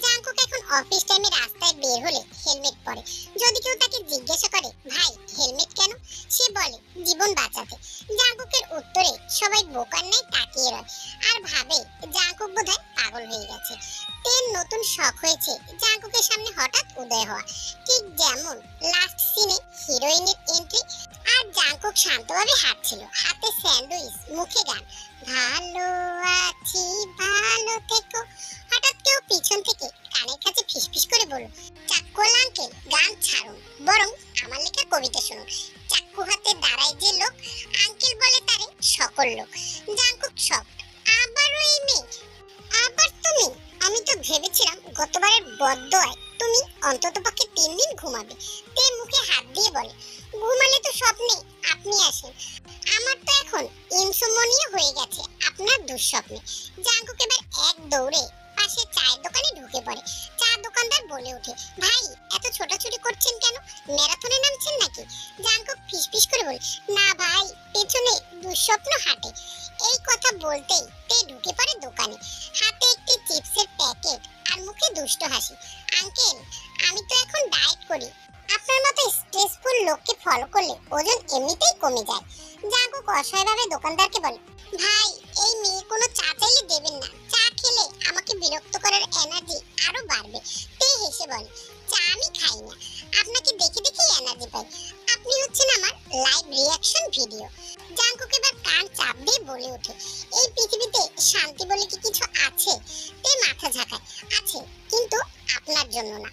Jungkook এখন অফিস টাইমে রাস্তায় বের হলে হেলমেট পরে। যদি কেউ তাকে জিজ্ঞাসা করে, ভাই হেলমেট কেন, সে বলে জীবন বাঁচাতে। জাঙ্কুকের উত্তরে সবাই বোকার ন্যায় তাকিয়ে রয় আর ভাবে জাঙ্কুক বোধহয় পাগল হয়ে গেছে। তের নতুন শখ হয়েছে জাঙ্কুকের সামনে হঠাৎ উদয় হওয়া, ঠিক যেমন লাস্ট সিনে হিরোইনের এন্ট্রি। আর জাঙ্কুক শান্তভাবে হাঁটছিল, হাতে স্যান্ডউইচ, মুখে গান, ভালো আছি ভালো থেকো। হঠাৎ কেউ পিছন থেকে কানের কাছে ফিসফিস করে বলল, চাক্কুল আঙ্কেল, গান ছাড়ুন, বরং আমার লেখা কবিতা শুনুন। চাক্কু হাতে দাঁড়ায় যে লোক, আঙ্কেল বলে তারে সকল লোক। জাঙ্কুক শক, আবারও এই মেয়ে, আবার তুমি? আমি তো ভেবেছিলাম গতবারের বদদোয়ায় তুমি অন্ততপক্ষে 3 দিন ঘুমাবে। তে মুখে হাত দিয়ে বলে, ঘুমালে তো স্বপ্নে আপনি আসেন, আমার তো এখন ইনসোমনিয়া হয়ে গেছে আপনার দুঃস্বপ্নে। জাঙ্কুক এবার এক দৌড়ে পাশে চায়ের দোকানে ঢুকে পড়ে। চা দোকানদার বলে ওঠে, ভাই এত ছোটাছুটি করছেন কেন? ম্যারাথনে নামছেন নাকি? জাঙ্কুক ফিসফিস করে বলে, না ভাই, পেছনে দুঃস্বপ্ন হাঁটে। এই কথা বলতেই তে ঢুকে পড়ে দোকানে, হাতে একটি চিপসের প্যাকেট আর মুখে দুষ্ট হাসি। আঙ্কেল, আমি তো এখন ডায়েট করি, আপনার মতো স্ট্রেসফুল লোককে ফলো করলে ওজন এমনিতেই কমে যায়। জাঙ্কুক অসহায়ভাবে দোকানদারকে বলে, ভাই এই মেয়ে কোনো চা চাইলে দেবেন না, চা খেলে আমাকে বিরক্ত করার এনার্জি আরো বাড়বে। তে হেসে বলে, চা আমি খাই না, আপনাকে দেখে দেখেই এনার্জি পাই, আপনি হচ্ছেন আমার লাইভ রিঅ্যাকশন ভিডিও। জাঙ্কুক এবার কান চাপ দিয়ে বলে ওঠে, এই পৃথিবীতে শান্তি বলে কি কিছু আছে? তে মাথা ঝাঁকায়, আছে, কিন্তু আপনার জন্য না।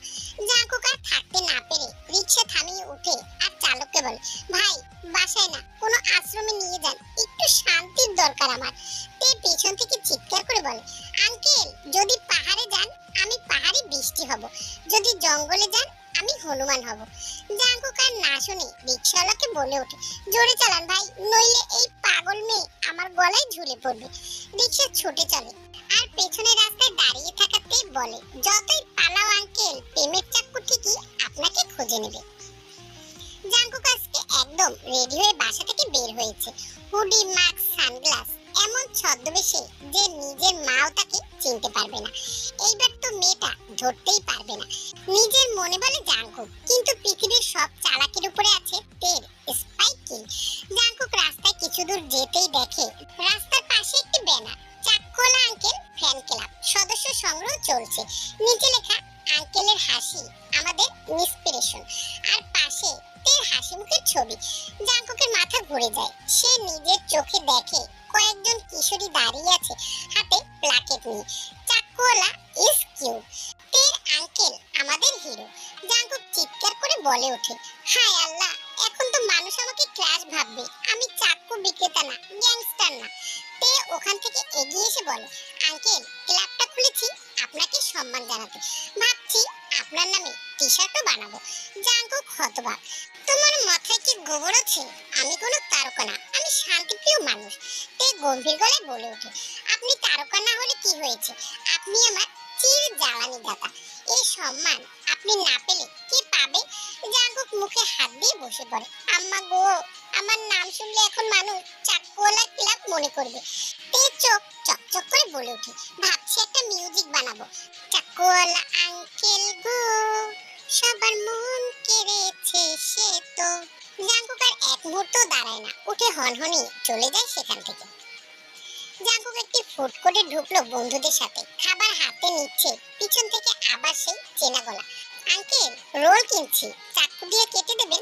জাঙ্কুক আর থাকতে না পেরে রিকশা থামিয়ে উঠে আর চালককে বলে, ভাই বাসায় না কোনো আশ্রমে নিয়ে যান, একটু শান্তির দরকার আমার। তে পেছন থেকে চিৎকার করে বলে, আঙ্কেল যদি পাহাড়ে যান আমি পাহাড়ে বৃষ্টি হব, যদি জঙ্গলে যান আমি হনুমান হব। জাঙ্কুক আর না শুনে রিকশাওয়ালাকে বলে ওঠে, জোরে চালান ভাই, নইলে এই পাগল মেয়ে আমার গলায় ঝুলে পড়বে। রিকশা ছুটে চলে আর পেছনের রাস্তায় দাঁড়িয়ে থাকাতে বলে, যতই পালাও আঙ্কেল, প্রেমের চাক্কু ঠিকই আপনাকে খুঁজে নেবে। জাঙ্কুক আজকে একদম রেডি হয়ে বাসা থেকে বের হয়েছে, হুডি, মাস্ক, সানগ্লাস, এমন ছদ্মবেশে যে নিজের মাও তাকে চিনতে পারবে না। এইবার তো মেয়েটা ধরতেই পারবে না। নিজের মনে বলে জাঙ্কুক, কিন্তু পৃথিবীর সব চালাকির উপরে আছে তের স্পাইকিং। জাঙ্কুক রাস্তায় কিছু দূর যেতেই দেখে রাস্তার পাশে একটি ব্যানার, চাক্কোলা আঙ্কেল ফ্যান ক্লাব সদস্য সংগ্রহ চলছে। নিচে লেখা, আঙ্কেলের হাসি আমাদের ইন্সপিরেশন, আর পাশে তের হাসি মুখের ছবি। জাঙ্কুকের মাথা ঘুরে যায়, সে নিজের চোখে দেখে কয়েকজন কিশোরী দাঁড়িয়ে আছে হাতে প্লাকেট নিয়ে, চাক্কুওয়ালা ইজ কিউট, তের আঙ্কেল আমাদের হিরো। জাঙ্কুক চিৎকার করে বলে ওঠে, হায় আল্লাহ, এখন তো মানুষ আমাকে ক্রাশ ভাববে, আমি চাক্কু বিক্রেতা না, গ্যাংস্টার না। তে ওখান থেকে এগিয়ে এসে বলে, আঙ্কেল ক্লাবটা খুলেছি আপনাকে সম্মান জানাতে, ভাবছি আপনার নামে টি শার্টও বানাবো। জাঙ্কুক হতবাক, তোমার মাথায় কি গোবর আছে? আমি কোনো তারকা না, আমি শান্তিপ্রিয় মানুষ। তে গম্ভীর গলায় বলে ওঠে, আপনি তারকা না হলে কি হয়েছে, আপনি আমার চির জ্বালানি দাতা, এই সম্মান আপনি না পেলে কে পাবে? জাঙ্কুক মুখে হাত দিয়ে বসে পড়ে, আম্মা গো, আমার নাম শুনলে এখন মানুষ চাক্কুওয়ালা ক্লাব মনে করবে। তে চোখ চকচক করে বলে ওঠে, ভাবছি একটা মিউজিক বানাবো, চাক্কুওয়ালা আঙ্কেল গো, সবার মন কেড়েছে সে তো। জাঙ্কুক আর এক মুহূর্ত দাঁড়ায় না, উঠে হনহনি চলে যায় সেখান থেকে। জাঙ্কুক একটি ফুড কোর্টে ঢুকলো বন্ধুদের সাথে, খাবার হাতে নিচ্ছে, পিছন থেকে আবার সেই চেনা গলা, আঙ্কেল রোল কিনছি, চাকু দিয়ে কেটে দেবেন?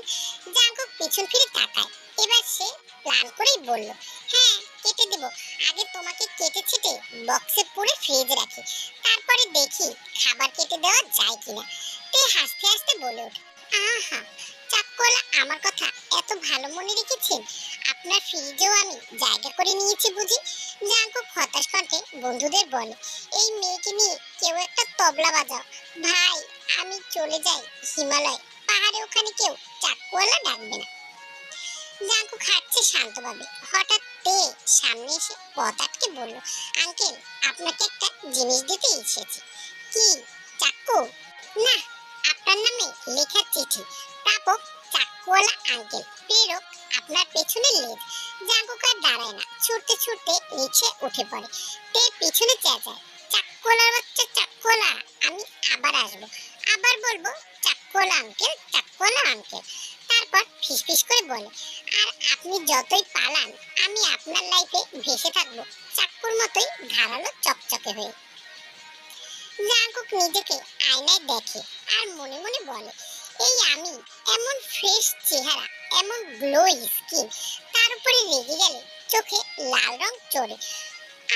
জাঙ্কুক পিছন ফিরে তাকায়, এবার সে প্ল্যান করেই বলল, হ্যাঁ কেটে দেব, আগে তোমাকে কেটে ছেটে বক্সে পুরে ফ্রিজে রাখি, তারপরে করে দেখি খাবার কেটে দেওয়া যায় কিনা। তে হাসতে হাসতে বলে ওঠে, আহা চাকুওয়ালা আমার কথা এত ভালো মনে রেখেছেন। আপনার ফ্রিজেও আমি জায়গা করে নিয়েছি বুঝি। জাঙ্কুক হতাশ কণ্ঠে বন্ধুদের বলে, এই মেয়েকে নিয়ে কেউ একটা তবলা বাজাও। ভাই আমি চলে যাই হিমালয়, পাহাড়ে ওখানে কেউ চাকুওয়ালা ডাকবে না। জাঙ্কুক হাঁটছে শান্তভাবে, হঠাৎ তে সামনে এসে পথ আটকে বলল, আঙ্কেল আপনাকে একটা জিনিস দিতে এসেছি। কি? চাকু? না, আপনার নামে লেখা চিঠি। প্রাপক চাকুওয়ালা আঙ্কেল, প্রেরক আপনার পেছনে লেজ। জাঙ্কুক আর দাঁড়ায় না, ছুটতে ছুটতে নিচে উঠে পড়ে। তে পিছনে চেঁচায়, চাকুওয়ালার বাচ্চা চাকুওয়ালা, আমি আবার আসবো, আবার বলবো চাকুওয়ালা আঙ্কেল, চাকুওয়ালা আঙ্কেল। তারপর ফিসফিস করে বলে, আর আপনি যতই পালান আমি আপনার লাইফে ভেসে থাকবো চাকুর মতোই ধারালো চকচকে হয়ে। জাঙ্কুক নিজেকে আয়নায় দেখে আর মনে মনে বলে, এই আমি, এমন ফ্রেশ চেহারা, এমন গ্লো স্কিন, তার উপরে রেগে গেলে চোখে লাল রং চড়ে,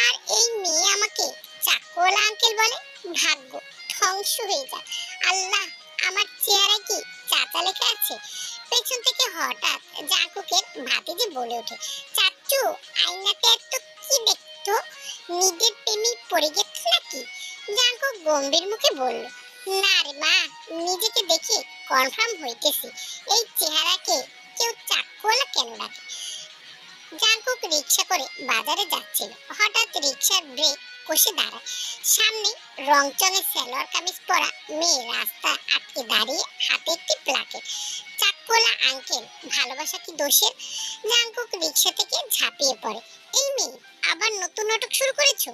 আর এই মেয়ে আমাকে চাকুওয়ালা আঙ্কেল বলে। ভাগ্য ধ্বংস হয়ে যায়। আল্লাহ, আমার চেহারা কি চাচা লেখা আছে? পেছন থেকে হঠাৎ জাঙ্কুকের ভাতিজি বলে ওঠে, চাচু আয়নাতে এত কি দেখতো? নিজের প্রেমে পড়ে গেছে নাকি? জাঙ্কুক গম্ভীর মুখে বলল, না রে মা, নিজেকে দেখে কনফার্ম হইতেছি এই চেহারাকে কেউ চাকুওয়ালা কেন ডাকে। জাঙ্কুক রিক্সা করে বাজারে যাচ্ছিল, হঠাৎ রিক্সার ব্রেক কষে দাঁড়ায়। সামনে রংচঙে সালোয়ার কামিজ পরা মেয়ে রাস্তা আটকে দাঁড়িয়ে, হাতে একটি প্লাকেট। চাকুওয়ালা আঙ্কেল, ভালোবাসা কি দোষের? জাঙ্কুক রিক্সা থেকে ঝাঁপিয়ে পড়ে। এই মেয়ে, আবার নতুন নাটক শুরু করেছো?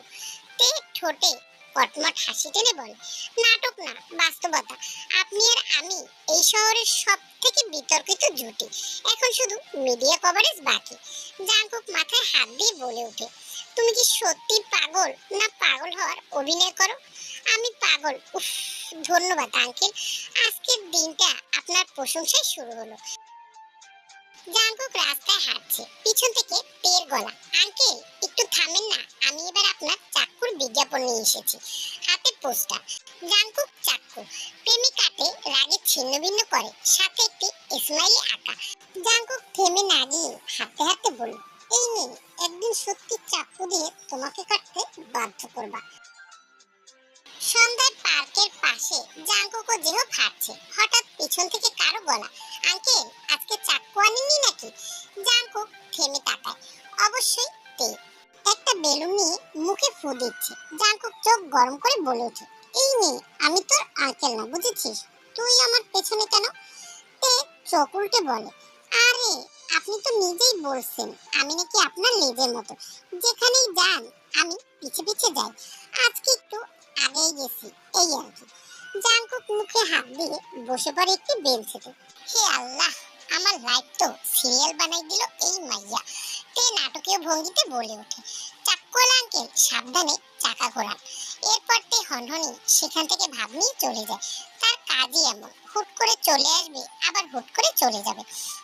তে ঠোঁটে কটমট হাসি টেনে বলে, নাটক না, বাস্তবতা। আপনি আর আমি এই শহরের সব থেকে বিতর্কিত জুটি, এখন শুধু মিডিয়া কভারেজ বাকি। জাঙ্কুক মাথায় হাত দিয়ে বলে ওঠে, তুমি কি সত্যি পাগল, না পাগল হওয়ার অভিনয় করো? আমি পাগল। উফ, ধন্যবাদ আঙ্কেল, আজকের দিনটা আপনার প্রশংসায় শুরু হলো। জাঙ্কুক রাস্তায় হাঁটছে, পিছন থেকে পের গলা, আঙ্কেল একটু থামেন না, আমি এবার আপনার চাকুর বিজ্ঞাপন নিয়ে এসেছি। হাতে পোস্টার, জাঙ্কুক চাকু, প্রেমিকাকে রাগে ছিন্ন ভিন্ন করে, সাথে একটি স্মাইলি আঁকা। জাঙ্কুক থেমে না গিয়ে হাঁটতে হাঁটতে বলল, এই মেয়ে একদিন সত্যি চাকু দিয়ে তোমাকে কাটতে বাধ্য করবা। সন্ধ্যায় পার্কের পাশে জাঙ্কুকও যেহ হাঁটছে, হঠাৎ পিছন থেকে কারো গলা, আঙ্কেল আজকে চাকু আনেননি নাকি? জাঙ্কুক থেমে তাকায়, অবশ্যই তে একটা বেলুন নিয়ে মুখে ফু দিচ্ছে। জাঙ্কুক চোখ গরম করে বলে ওঠে, এই মেয়ে, আমি তোর আঙ্কেল না, বুঝেছিস? তুই আমার পেছনে কেন? তে চোখ উল্টে বলে, আরে আপনি তো নিজেই বলছেন আমি নাকি আপনার লেজের মতো, যেখানেই যান আমি পিছে পিছে যাই। আজকে একটু আগেই গেছি, এই আর কি। জাঙ্কুক মুখে হাত দিয়ে বসে পড়ে একটি বেঞ্চিতে। হে আল্লাহ, আমার লাইফ তো সিরিয়াল বানাই দিল এই মাইয়া। তে নাটকীয় ভঙ্গিতে বলে ওঠে, চাকুওয়ালা আঙ্কেল সাবধানে চাকা ঘোরান। এরপর তে হনহনি সেখান থেকে ভাব নিয়ে চলে যায়। তার কাজই এমন, হুট করে চলে আসবে আবার হুট করে চলে যাবে।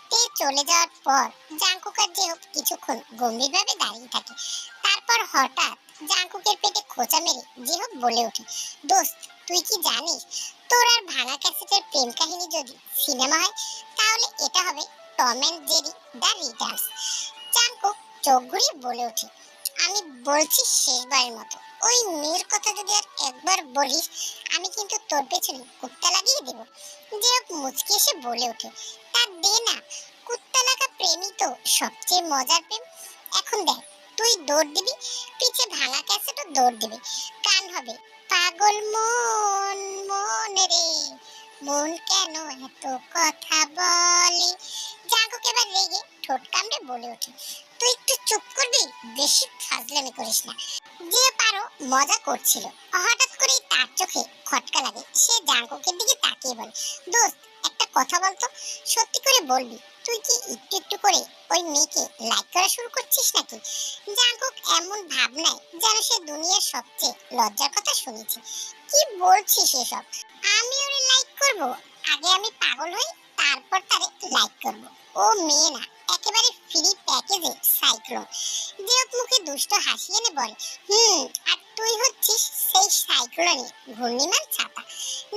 তে চলে যাওয়ার পর জাঙ্কুক আর যেহব কিছুক্ষণ গম্ভীরভাবে দাঁড়িয়ে থাকে। তারপর হঠাৎ জাঙ্কুকের পেটে খোঁচা মেরে যেহব বলে ওঠে, দোস্ত তুই কি জানিস, তোর আর ভাঙা ক্যাসেটের প্রেম কাহিনী যদি সিনেমা হয় তাহলে এটা হবে Tom and Jerry the returns. Jungkook চোখ ঘুরিয়ে বলে ওঠে, আমি বলছি শেষবারের মতো, ওই মেয়ের কথা যদি আর একবার বলিস আমি কিন্তু তোর পেছনে কুত্তা লাগিয়ে দেব। যেহব মুচকি এসে বলে ওঠে, তা দে না, কুত্তা লাগা প্রেমই তো সবচেয়ে মজার প্রেম। এখন দেখ, তুই দৌড় দিবি, পিছে ভাঙা ক্যাসেটও দৌড় দিবে, গান হবে পাগল মন মনে রে, মন কেন এত কথা বলে। জাঙ্কুক এবার রেগে ঠোঁট কামড়ে বলে ওঠে, তুই একটু চুপ করবি, বেশি ফাজলামি করিস না। যে পারো মজা করছিল, হঠাৎ করে তার চোখে খটকা লাগে। সে জাঙ্কুকের দিকে তাকিয়ে বলে, দোস্ত একটা কথা বলতো, সত্যি করে বলবি, তুই কি একটু একটু করে ওই মেয়েকে লাইক করা শুরু করছিস নাকি? জাঙ্কুক এমন ভাবনায় যেন সে দুনিয়ার সবচেয়ে লজ্জার কথা শুনেছে। কি বলছিস এসব? আমি ওরে লাইক করব? আগে আমি পাগল হই, তারপর তারে লাইক করব। ও মেয়ে না, একেবারে ফ্রি প্যাকেজে সাইক্লোন। দেব মুখে দুষ্ট হাসি এনে বলে, আর তুই হচ্ছিস সেই সাইক্লোনে ঘূর্ণিমান ছাতা।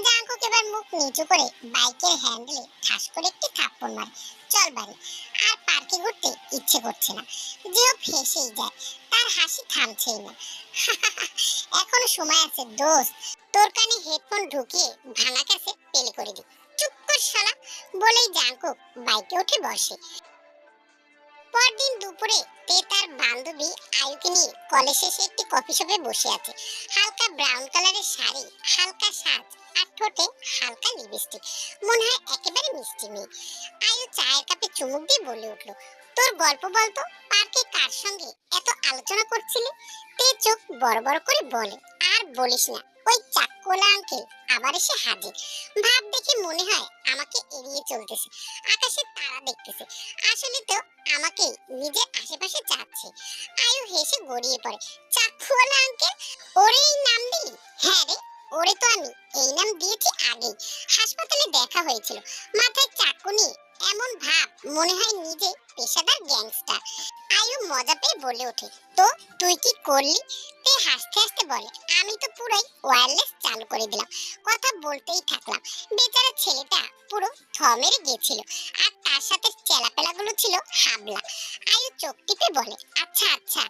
জাঙ্কুক এবার মুখ নিচু করে বাইকের হ্যান্ডেলে ঠাস করে একটি থাপ্পড় মারে। চল বাড়ি, আর পার্কে ঘুরতে ইচ্ছে করছে না। যেও ফেসেই যায়, তার হাসি থামছেই না। এখনো সময় আছে দোস্ত, তোর কানে হেডফোন ঢুকিয়ে ভাঙা ক্যাসেট প্লে করে দি। চুপ কর শালা, বলেই জাঙ্কুক বাইকে উঠে বসে। পরদিন দুপুরে তে তার বান্ধবী আয়ুকে নিয়ে কলেজ শেষে একটি কফি শপে বসে আছে। হালকা ব্রাউন কালারের শাড়ি, হালকা সাজ, আর ঠোঁটে হালকা লিপস্টিক, মনে হয় একেবারে মিষ্টি মেয়ে। আয়ু চায়ের কাপে চুমুক দিয়ে বলে উঠলো, তোর গল্প বলতো, পার্কে কার সঙ্গে এত আলোচনা করছিলে? তে চোখ বড় বড় করে বলে, আর বলিস না, ওই চাক্কোলা আঙ্কেল আবার এসে হাজির। ভাব দেখে মনে হয় আমাকে এড়িয়ে চলতেছে, আকাশে তারা দেখতেছে, আসলে তো আমাকে নিজের আশেপাশে চাচ্ছে। আয়ু হেসে গড়িয়ে পড়ে, চাক্কুওয়ালা আঙ্কেল, ওরে এই নাম দিলি? হ্যাঁ রে, ওরে তো আমি এই নাম দিয়েছি আগেই, হাসপাতালে দেখা হয়েছিল। মাথায় চাকু নিয়ে এমন ভাব, মনে হয় নিজে পেশাদার গ্যাংস্টার। আয়ু মজা পেয়ে বলে ওঠে, তো তুই কি করলি? তে হাসতে হাসতে বলে, আমি তো পুরোই ওয়্যারলেস চালু করে দিলাম, কথা বলতেই থাকলাম। বেচারা ছেলেটা পুরো থ মেরে গেছিল, আর তার সাথে চেলাপেলাগুলো ছিল হাবলা। আয়ু চোখ টিপে বলে, আচ্ছা আচ্ছা,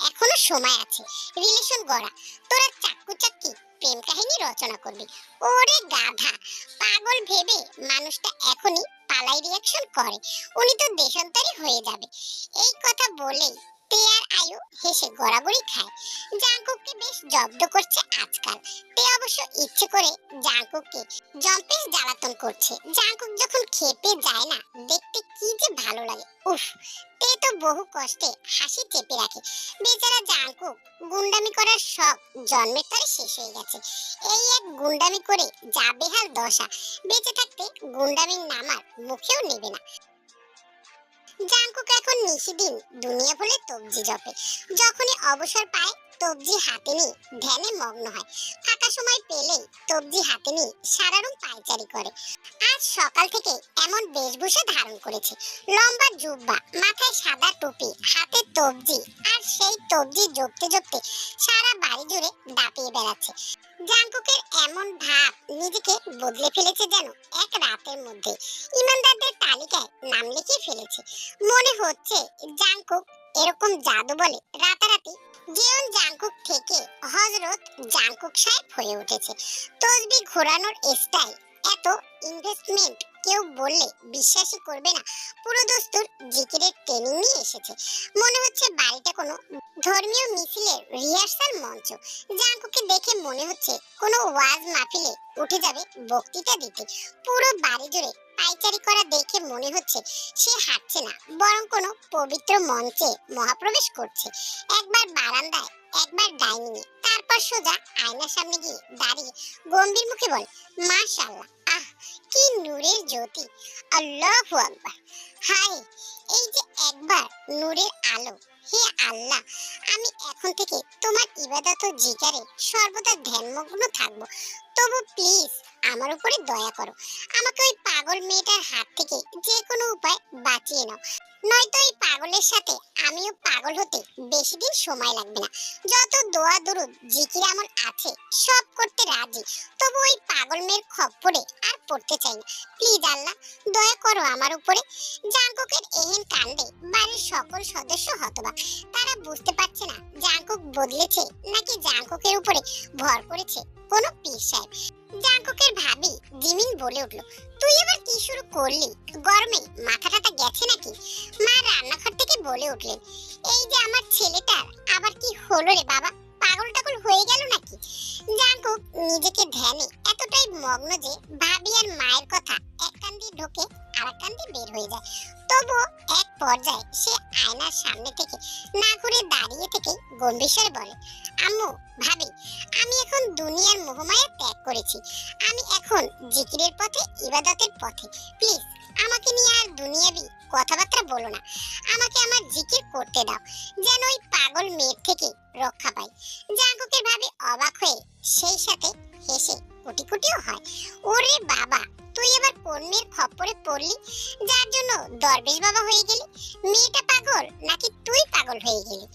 এখনো সময় আছে রিলেশন গড়া, তোরা চাক্কু চাক্কি প্রেম কাহিনী রচনা করবি। ওরে গাধা, পাগল ভেবে মানুষটা এখনই পালাই রিয়াকশন করে, উনি তো দেশান্তরী হয়ে যাবে। এই কথা বলেই তে আর আয়ু হেসে গড়াগড়ি খায়। জাঙ্কুককে বেশ জব্দ করছে আজকাল। তে অবশ্য ইচ্ছে করে জাঙ্কুককে জম্পেশ জ্বালাতন করছে। জাঙ্কুক যখন খেপে যায় না, দেখতে কি যে ভালো লাগে। উফ, তে তো বহু কষ্টে হাসি চেপে রাখে। বেচারা জাঙ্কুক গুন্ডামি করার শখ জন্মের তরে শেষ হয়ে গেছে। এই এক গুন্ডামি করে যা বেহাল দশা, বেঁচে থাকতে গুন্ডামির নাম আর মুখেও নেবে না। জাঙ্কুক এখন নিশিদিন দুনিয়া ভুলে তবজি জপে। যখনই অবসর পায় তবজি হাতে নিয়ে ধ্যানে মগ্ন হয়। ফাঁকা সময় পেলেই তবজি হাতে নিয়ে সারারুম পায়চারি করে। আজ সকাল থেকে এমন বেশভূষা ধারণ করেছে, লম্বা জুব্বা, মাথায় সাদা টুপি, হাতে তবজি, আর সেই তবজি জপতে জপতে সারা বাড়ি জুড়ে দাপিয়ে বেড়াচ্ছে। জাঙ্কুকের এমন ভাব নিজেকে বদলে ফেলেছে যেন এক রাতের মধ্যে ইমানদারদের তালিকায় নাম লিখিয়ে ফেলেছে। মনে হচ্ছে জাঙ্কুক এরকম জাদু বলে রাতারাতি জিয়ন জাঙ্কুক থেকে হযরত জাঙ্কুক সাহেব হয়ে উঠেছে। তসবিহ ঘোরানোর স্টাইল, এত ইনভেস্টমেন্ট, কেউ বললে বিশ্বাসই করবে না পুরো দস্তুর জিকিরের ট্রেনিং নিয়ে এসেছে। মনে হচ্ছে বাড়িটা কোনো ধর্মীয় মিছিলের রিহার্সাল মঞ্চ। জাঙ্কুকে দেখে মনে হচ্ছে কোনো ওয়াজ মাহফিলে উঠে যাবে বক্তৃতা দিতে। পুরো বাড়ি জুড়ে পায়চারি করা দেখে মনে হচ্ছে সে হাঁটছে না, বরং কোনো পবিত্র মঞ্চে মহাপ্রবেশ করছে। একবার বারান্দায়, একবার ডাইনিং এ, তারপর সোজা আয়নার সামনে গিয়ে দাঁড়িয়ে গম্ভীর মুখে বলে, মাশাআল্লাহ, আহ কি নূরের জ্যোতি, আল্লাহু আকবার। হায়, এই যে একবার নূরের আলো। হে আল্লাহ, আমি এখন থেকে তোমার ইবাদত ও জিকারে সর্বদা ধ্যানমগ্ন থাকবো। তবু প্লিজ আমার উপরে দয়া করো, আমাকে ওই পাগল মেয়েটার হাত থেকে যে কোনো উপায় বাঁচিয়ে নাও, নয়তো এই পাগলের সাথে আমিও পাগল হতে বেশি দিন সময় লাগবে না। যত দোয়া দুরুদ জিকির আমল আছে সব করতে রাজি, তবু ওই পাগল মেয়ের খপ্পরে আর পড়তে চাই না। প্লিজ আল্লাহ, দয়া করো আমার উপরে। জাঙ্কুকের এহেন কাণ্ডে বাড়ির সকল সদস্য হতবাক। তারা বুঝতে পারছে না জাঙ্কুক বদলেছে নাকি জাঙ্কুকের উপরে ভর করেছে কোনো পীর সাহেব। জাঙ্কুকের ভাবি জিমিন বলে উঠল, তুই আবার কি শুরু করলি? গরমে মাথা টাথা গেছে নাকি? মা রান্নাঘর থেকে বলে উঠলেন, এই যে আমার ছেলেটার আবার কি হলো রে বাবা, পাগল টাগল হয়ে গেল নাকি? জাঙ্কুক নিজেকে ধ্যানে এতটাই মগ্ন যে ভাবি আর মায়ের কথা এক কান দিয়ে ঢোকে আর এক কান দিয়ে বের হয়ে যায়। তবুও এক পর্যায়ে সে আয়নার সামনে থেকে না ঘুরে দাঁড়িয়ে থেকে গম্ভীর স্বরে বলে, আম্মু, ভাবি, আমি এখন দুনিয়ার মোহমায়া ত্যাগ করেছি, আমি এখন জিকিরের পথে, ইবাদতের পথে। প্লিজ আমাকে নিয়ে আর দুনিয়াবি কথাবার্তা বলো না, আমাকে আমার জিকির করতে দাও, যেন ওই পাগল মেয়ের থেকে রক্ষা পাই। জাঙ্কুকের ভাবি অবাক হয়ে সেই সাথে হেসে কোটি কোটিও হয়। ওরে বাবা, তুই এবার কোন মেয়ের খপ্পরে পড়লি যার জন্য দরবেশ বাবা হয়ে গেলি? মেয়েটা পাগল নাকি তুই পাগল হয়ে গেলি?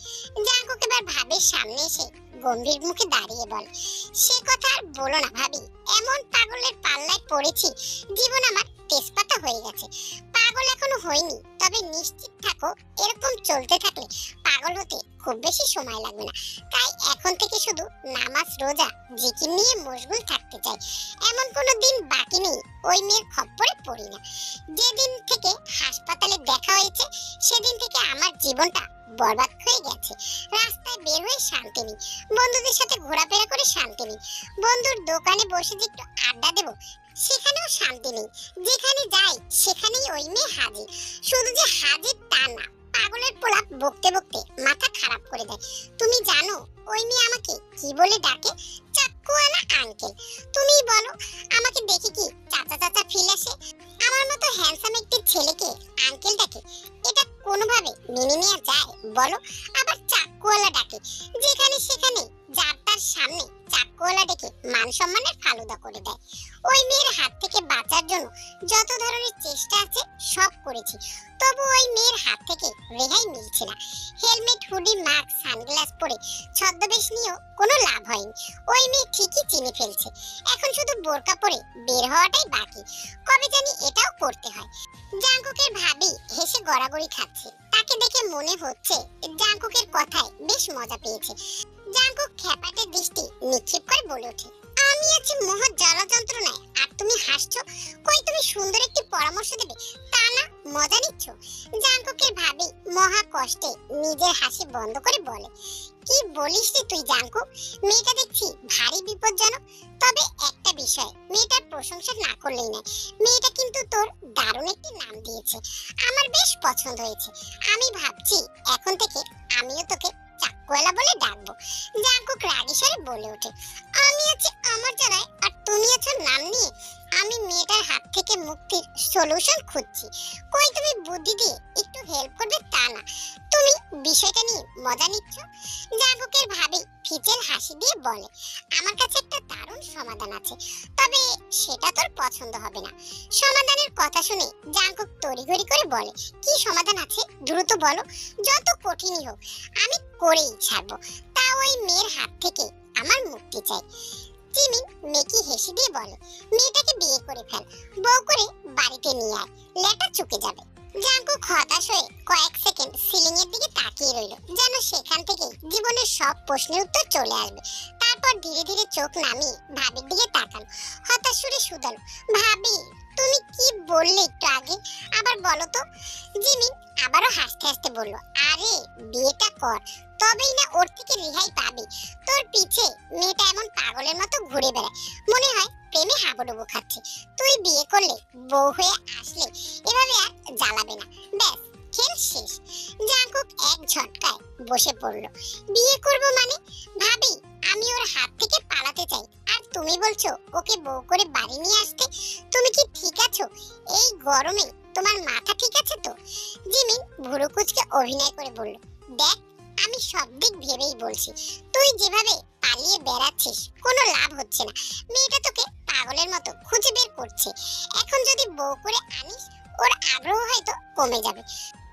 জাঙ্কুক এবার ভাবের সামনে এসে গম্ভীর মুখে দাঁড়িয়ে বলে, সে কথা আর বলো না ভাবি, এমন পাগলের পাল্লায় পড়েছি, জীবন আমার তেজপাতা হয়ে গেছে। পাগল এখনো হয়নি, তবে নিশ্চিত থাকো এরকম চলতে থাকলে পাগল হতে খুব বেশি সময় লাগবে না। তাই এখন থেকে শুধু নামাজ রোজা জিকির নিয়ে মশগুল থাকতে চাই। এমন কোনো দিন বাকি নেই ওই মেয়ের খপ্পরে পড়ি না। যেদিন থেকে হাসপাতালে দেখা হয়েছে সেদিন থেকে আমার জীবনটা বরবাদ হয়ে গেছে। রাস্তায় বের হয়ে শান্তি নেই, বন্ধুদের সাথে ঘোরাফেরা করে শান্তি নেই, বন্ধুর দোকানে বসে যে একটু আড্ডা দেবো সেখানেও শান্তি নেই। যেখানে যাই সেখানেই ওই মেয়ে হাজির। শুধু যে হাজির তা না, পাগলের পোলা বকতে বকতে মাথা খারাপ করে দেয়। তুমি জানো ওই মেয়ে আমাকে কি বলে ডাকে? চাক্কুওয়ালা আঙ্কেল। তুমি বলো, আমাকে দেখে কি চাচা চাচা ফিল আসে? আমার মতো হ্যান্ডসাম একটি ছেলেকে আঙ্কেল ডাকে, এটা কোনোভাবে মেনে নেওয়া যায় বলো? আবার চাক্কুওয়ালা ডাকে, যেখানে সেখানে যার তার সামনে চাক্কুওয়ালা ডেকে মান সম্মানের ফালুদা করে দেয়। ওই মেয়ের হাত থেকে বাঁচার জন্য যত ধরনের চেষ্টা আছে সব করেছি, তবু ওই মেয়ের হাত থেকে রেহাই মিলছে না। হেলমেট, হুডি, মাস্ক, সানগ্লাস পরে ছদ্মবেশ নিয়েও কোনো লাভ হয়নি। ওই মেয়ে ঠিকই চিনে ফেলছে, এখন শুধু বোরকা পরে বের হওয়াটাই বাকি। কবে জানি এটাও করতে হয়। জাঙ্কুকের ভাবি হেসে গড়াগড়ি খাচ্ছে, তাকে দেখে মনে হচ্ছে জাঙ্কুকের কথায় বেশ মজা পেয়েছে। জাঙ্কুক খ্যাপাটে দৃষ্টি নিক্ষেপ করে বলে ওঠে, আমি আছি মহা জ্বালা যন্ত্রণায় আর তুমি হাসছো। কই তুমি সুন্দর একটি পরামর্শ দেবে, তা না মজা নিচ্ছ? জাঙ্কুকের ভাবি মহা কষ্টে নিজের হাসি বন্ধ করে বলে, কি বলিস রে তুই জাঙ্কুক, মেয়েটা দেখছি ভারী বিপজ্জনক। তবে একটা বিষয়, মেয়েটার প্রশংসা না করলেই নয়, মেয়েটা কিন্তু তোর দারুণ একটি নাম দিয়েছে, আমার বেশ পছন্দ হয়েছে। আমি ভাবছি এখন থেকে আমিও তোকে চাক্কুওয়ালা বলে ডাকবো। জাঙ্কুক রাগী স্বরে বলে ওঠে, আমি আছি আমার জানায় আর তুমি আছো নাম নিয়ে। আমি মেয়েটার হাত থেকে মুক্তির সলিউশন খুঁজছি, কই তুমি বুদ্ধি দিয়ে একটু হেল্প করবে তা না, তুমি বিষয়টা নিয়ে মজা নিচ্ছ। জাঙ্কুকের ভাবি ফিচেল হাসি দিয়ে বলে, আমার কাছে একটা দারুণ সমাধান আছে, তবে সেটা তোর পছন্দ হবে না। সমাধানের কথা শুনে জাঙ্কুক তড়িঘড়ি করে বলে, কি সমাধান আছে দ্রুত বলো, যত কঠিনই হোক আমি করেই ছাড়বো, তা ওই মেয়ের হাত থেকে আমার মুক্তি চাই। জিমিন মেকি হেসে দিয়ে বলে, মেয়েটাকে বিয়ে করে ফেল, বউ করে বাড়িতে নিয়ে আয়, লেটা চুকে যাবে। জাঙ্কুক হতাশ হয়ে কয়েক সেকেন্ড সিলিং এর দিকে তাকিয়ে রইল, যেন সেখান থেকে জীবনের সব প্রশ্নের উত্তর চলে আসবে। তারপর ধীরে ধীরে চোখ নামিয়ে ভাবির দিকে তাকান, হতাশ সুরে শুধালো, ভাবি তুমি কি বললে একটু আগে, আবার বলো তো। জিমিন আবারও হাসতে হাসতে বলল, আরে বিয়েটা কর, তবেই না ওর থেকে রেহাই পাবি। তোর পিছে মেয়েটা এমন পাগলের মতো ঘুরে বেড়ায়, মনে হয় প্রেমে হাবুডুবু খাচ্ছে। তুই বিয়ে করলে বউ হয়ে আসলে এভাবে আর জ্বালাবে না, ব্যাস খেল শেষ। জাঙ্কুক এক ঝটকায় বসে পড়ল, বিয়ে করব মানে? ভাবি আমি ওর হাত থেকে পালাতে চাই, আর তুমি বলছো ওকে বউ করে বাড়ি নিয়ে আসতে? তুমি কি ঠিক আছো? এই গরমে তোমার মাথা ঠিক আছে তো? জিমিন ভুরু কুঁচকে অভিনয় করে বলল, দেখ আমি সব দিক ভেবেই বলছি, তুই যেভাবে পালিয়ে বেড়াচ্ছিস কোনো লাভ হচ্ছে না। মেয়েটা তোকে পাগলের মতো খুঁজে বের করছে, এখন যদি বউ করে আনিস ওর আগ্রহ হয়তো কমে যাবে।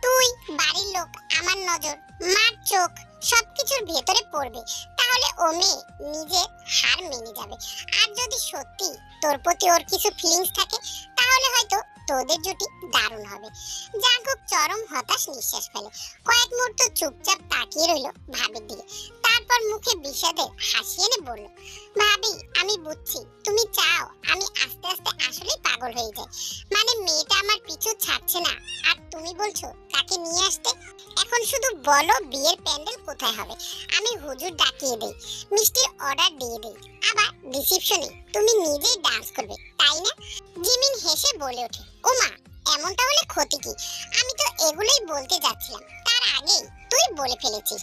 তুই, বাড়ির লোক, আমার নজর, মার চোখ সবকিছুর ভেতরে পড়বে, তাহলে ও মেয়ে নিজের হার মেনে যাবে। আর যদি সত্যি তোর প্রতি ওর কিছু ফিলিংস থাকে তাহলে হয়তো তোদের জুটি দারুণ হবে। জাঙ্কুক চরম হতাশ নিঃশ্বাস ফেলে, কয়েক মুহূর্ত চুপচাপ তাকিয়ে রইল ভাবির দিকে, তারপর মুখে বিষাদের হাসি এনে বলল, ভাবি আমি বুঝছি তুমি চাও আমি আস্তে আস্তে আসলেই পাগল হয়ে যাই। মানে মেয়েটা আমার পিছু ছাড়ছে না, আর তুমি বলছো কাকে নিয়ে আসতে। এখন শুধু বলো বিয়ের প্যান্ডেল কোথায় হবে, আমি হুজুর ডাকিয়ে দেই, মিষ্টির অর্ডার দিয়ে দেই, আবার রিসেপশনে তুমি নিজেই ডান্স করবে, তাই না? জিমিন হেসে বলে ওঠে, ওমা এমনটা হলে ক্ষতি কি, আমি তো এগুলোই বলতে যাচ্ছিলাম, তার আগেই তুই বলে ফেলেছিস।